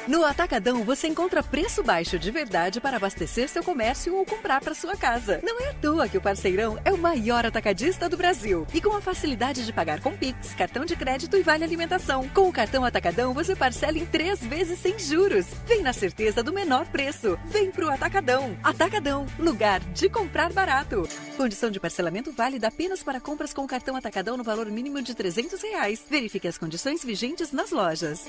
No Atacadão você encontra preço baixo de verdade para abastecer seu comércio ou comprar para sua casa. Não é à toa que o Parceirão é o maior atacadista do Brasil. E com a facilidade de pagar com Pix, cartão de crédito e vale alimentação. Com o cartão Atacadão você parcela em 3 vezes sem juros. Vem na certeza do menor preço. Vem pro Atacadão. Atacadão, lugar de comprar barato. Condição de parcelamento válida apenas para compras com o cartão Atacadão no valor mínimo de R$300. Verifique as condições vigentes nas lojas.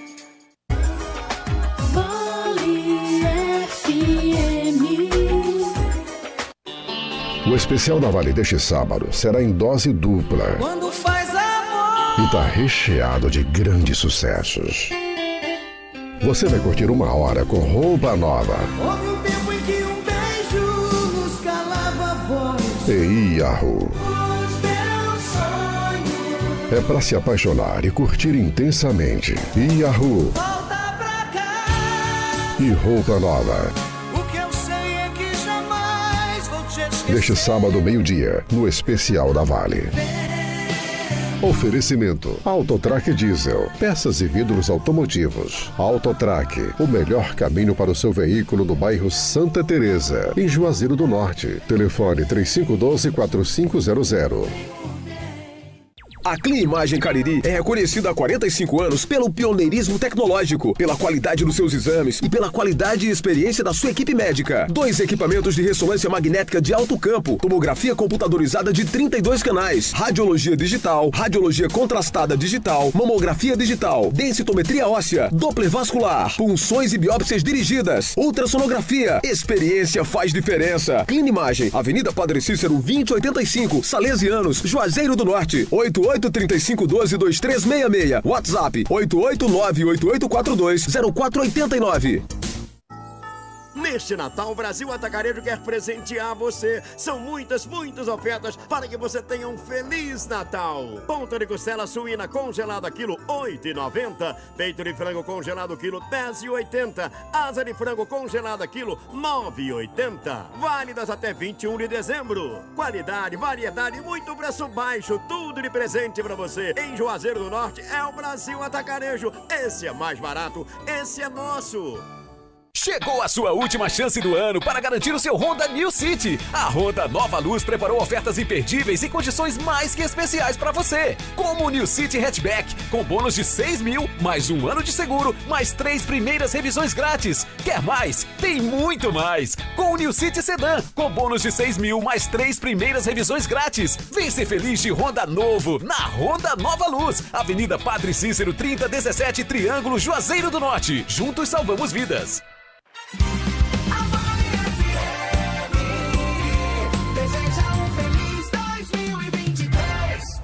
O especial da Vale deste sábado será em dose dupla. Quando faz amor. E tá recheado de grandes sucessos. Você vai curtir uma hora com roupa nova. Houve um tempo em que um beijo nos calava a voz. E Yahoo! Os meus sonhos. É pra se apaixonar e curtir intensamente. Yahoo! E roupa nova. O que eu sei é que jamais vou te esquecer. Neste sábado, meio-dia, no especial da Vale. Oferecimento: Autotrac Diesel, peças e vidros automotivos. Autotrac, o melhor caminho para o seu veículo no bairro Santa Teresa, em Juazeiro do Norte. Telefone 3512-4500. A Clean Imagem Cariri é reconhecida há 45 anos pelo pioneirismo tecnológico, pela qualidade dos seus exames e pela qualidade e experiência da sua equipe médica. 2 equipamentos de ressonância magnética de alto campo, tomografia computadorizada de 32 canais, radiologia digital, radiologia contrastada digital, mamografia digital, densitometria óssea, Doppler vascular, punções e biópsias dirigidas, ultrassonografia. Experiência faz diferença. Clean Imagem, Avenida Padre Cícero 2085, Salesianos, Juazeiro do Norte, 88 8835122366. WhatsApp 88988420489. Neste Natal, o Brasil Atacarejo quer presentear você. São muitas ofertas para que você tenha um Feliz Natal. Ponta de costela suína congelada quilo 8,90. Peito de frango congelado quilo 10,80. Asa de frango congelada quilo 9,80. Válidas até 21 de dezembro. Qualidade, variedade, muito preço baixo. Tudo de presente para você. Em Juazeiro do Norte é o Brasil Atacarejo. Esse é mais barato, esse é nosso. Chegou a sua última chance do ano para garantir o seu Honda New City. A Honda Nova Luz preparou ofertas imperdíveis e condições mais que especiais para você. Como o New City Hatchback, com bônus de 6 mil, mais 1 ano de seguro, mais 3 primeiras revisões grátis. Quer mais? Tem muito mais. Com o New City Sedan, com bônus de 6 mil, mais 3 primeiras revisões grátis. Vem ser feliz de Honda novo, na Honda Nova Luz. Avenida Padre Cícero 3017, Triângulo, Juazeiro do Norte. Juntos salvamos vidas. Deseja um feliz 2023.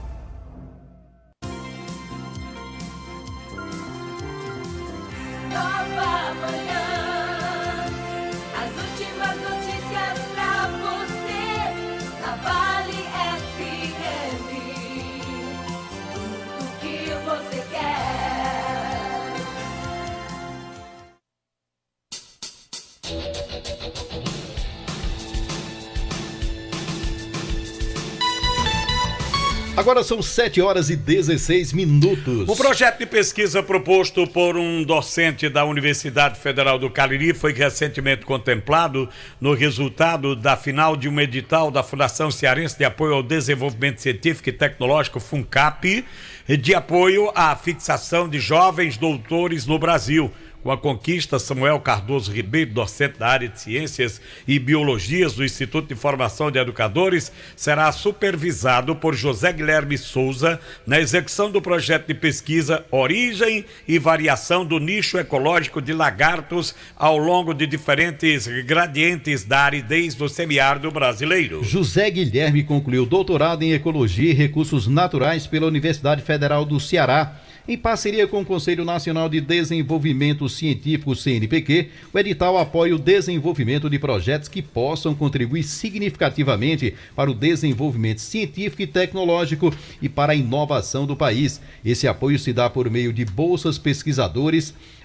Nova manhã, as últimas notícias pra você, na Vale FM, tudo que você quer. Agora são 7h16. O projeto de pesquisa proposto por um docente da Universidade Federal do Cariri foi recentemente contemplado no resultado da final de um edital da Fundação Cearense de Apoio ao Desenvolvimento Científico e Tecnológico, FUNCAP, de apoio à fixação de jovens doutores no Brasil. Com a conquista, Samuel Cardoso Ribeiro, docente da área de Ciências e Biologias do Instituto de Formação de Educadores, será supervisado por José Guilherme Souza na execução do projeto de pesquisa Origem e Variação do Nicho Ecológico de Lagartos ao longo de diferentes gradientes da aridez do semiárido brasileiro. José Guilherme concluiu doutorado em Ecologia e Recursos Naturais pela Universidade Federal do Ceará. Em parceria com o Conselho Nacional de Desenvolvimento Científico, CNPq, o edital apoia o desenvolvimento de projetos que possam contribuir significativamente para o desenvolvimento científico e tecnológico e para a inovação do país. Esse apoio se dá por meio de bolsas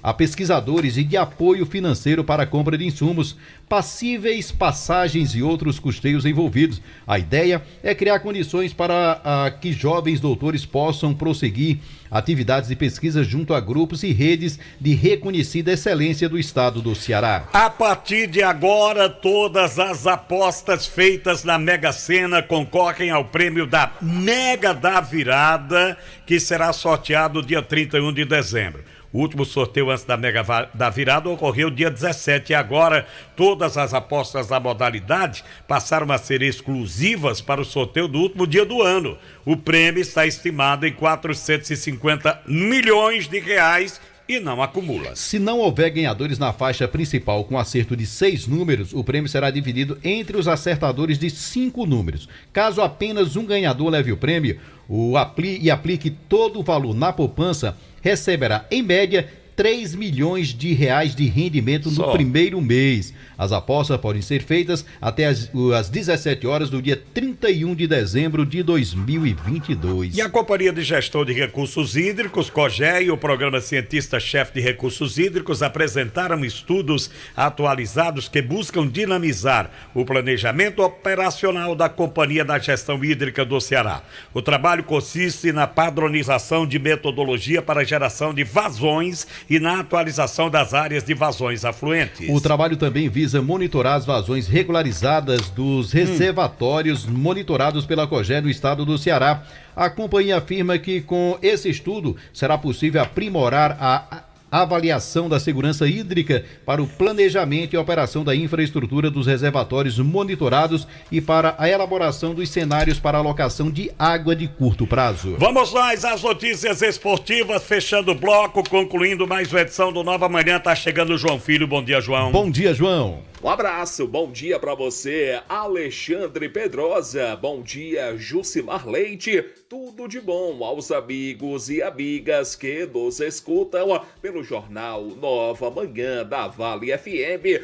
a pesquisadores e de apoio financeiro para a compra de insumos, passíveis, passagens e outros custeios envolvidos. A ideia é criar condições para que jovens doutores possam prosseguir atividades de pesquisa junto a grupos e redes de reconhecida excelência do estado do Ceará. A partir de agora, todas as apostas feitas na Mega Sena concorrem ao prêmio da Mega da Virada, que será sorteado dia 31 de dezembro. O último sorteio antes da Mega da Virada ocorreu dia 17 e agora todas as apostas da modalidade passaram a ser exclusivas para o sorteio do último dia do ano. O prêmio está estimado em 450 milhões de reais e não acumula. Se não houver ganhadores na faixa principal com acerto de 6 números, o prêmio será dividido entre os acertadores de 5 números. Caso apenas um ganhador leve o prêmio e aplique todo o valor na poupança, receberá, em média, 3 milhões de reais de rendimento no primeiro mês. As apostas podem ser feitas até às 17 horas do dia 31 de dezembro de 2022. E a Companhia de Gestão de Recursos Hídricos, COGÉ, e o Programa Cientista-Chefe de Recursos Hídricos apresentaram estudos atualizados que buscam dinamizar o planejamento operacional da Companhia da Gestão Hídrica do Ceará. O trabalho consiste na padronização de metodologia para a geração de vazões e na atualização das áreas de vazões afluentes. O trabalho também visa monitorar as vazões regularizadas dos reservatórios monitorados pela COGÉ no estado do Ceará. A companhia afirma que com esse estudo será possível aprimorar a avaliação da segurança hídrica para o planejamento e operação da infraestrutura dos reservatórios monitorados e para a elaboração dos cenários para alocação de água de curto prazo. Vamos nós às notícias esportivas, fechando o bloco, concluindo mais uma edição do Nova Manhã. Tá chegando o João Filho. Bom dia, João. Bom dia, João. Um abraço, bom dia pra você, Alexandre Pedrosa. Bom dia, Jucimar Leite. Tudo de bom aos amigos e amigas que nos escutam pelo Jornal Nova Manhã da Vale FM.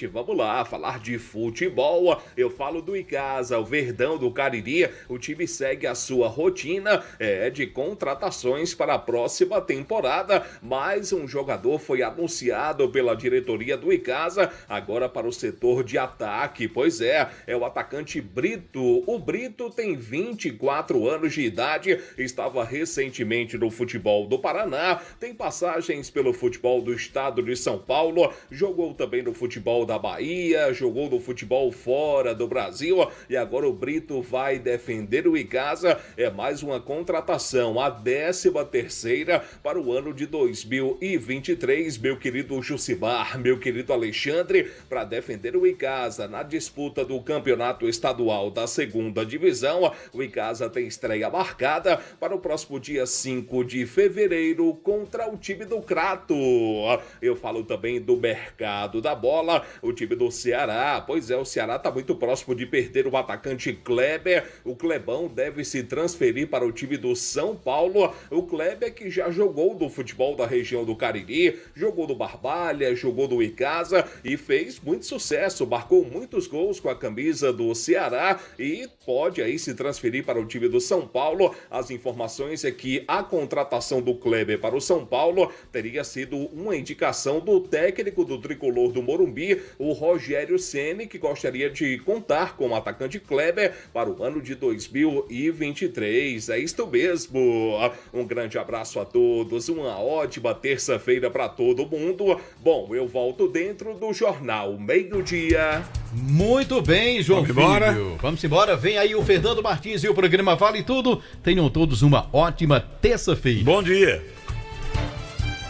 Vamos lá, falar de futebol. Eu falo do Icasa, o Verdão do Cariri. O time segue a sua rotina de contratações para a próxima temporada. Mais um jogador foi anunciado pela diretoria do Icasa, agora para o setor de ataque. Pois é o atacante Brito. O Brito tem 24 anos de idade, estava recentemente no futebol do Paraná, tem passagens pelo futebol do estado de São Paulo, jogou também no futebol da Bahia, jogou no futebol fora do Brasil e agora o Brito vai defender o Icasa. É mais uma contratação, a 13ª para o ano de 2023, meu querido Jucimar, meu querido Alexandre, para defender o Icasa na disputa do campeonato estadual da 2ª divisão. O Icasa tem estreia marcada para o próximo dia 5 de fevereiro contra o time do Crato. Eu falo também do mercado da bola, o time do Ceará. Pois é, o Ceará está muito próximo de perder o atacante Kleber. O Clebão deve se transferir para o time do São Paulo. O Kleber que já jogou no futebol da região do Cariri, jogou no Barbalha, jogou no Icasa e fez muito sucesso, marcou muitos gols com a camisa do Ceará e pode aí se transferir para o time do São Paulo. As informações é que a contratação do Kleber para o São Paulo teria sido uma indicação do técnico do tricolor do Morumbi, o Rogério Ceni, que gostaria de contar com o atacante Kleber para o ano de 2023. É isto mesmo. Um grande abraço a todos, uma ótima terça-feira para todo mundo. Bom, eu volto dentro do Jornal Meio-Dia. Muito bem, João Filho. Vamos embora. Vem aí o Fernando Martins e o programa Vale Tudo. Tenham todos uma ótima terça-feira. Bom dia.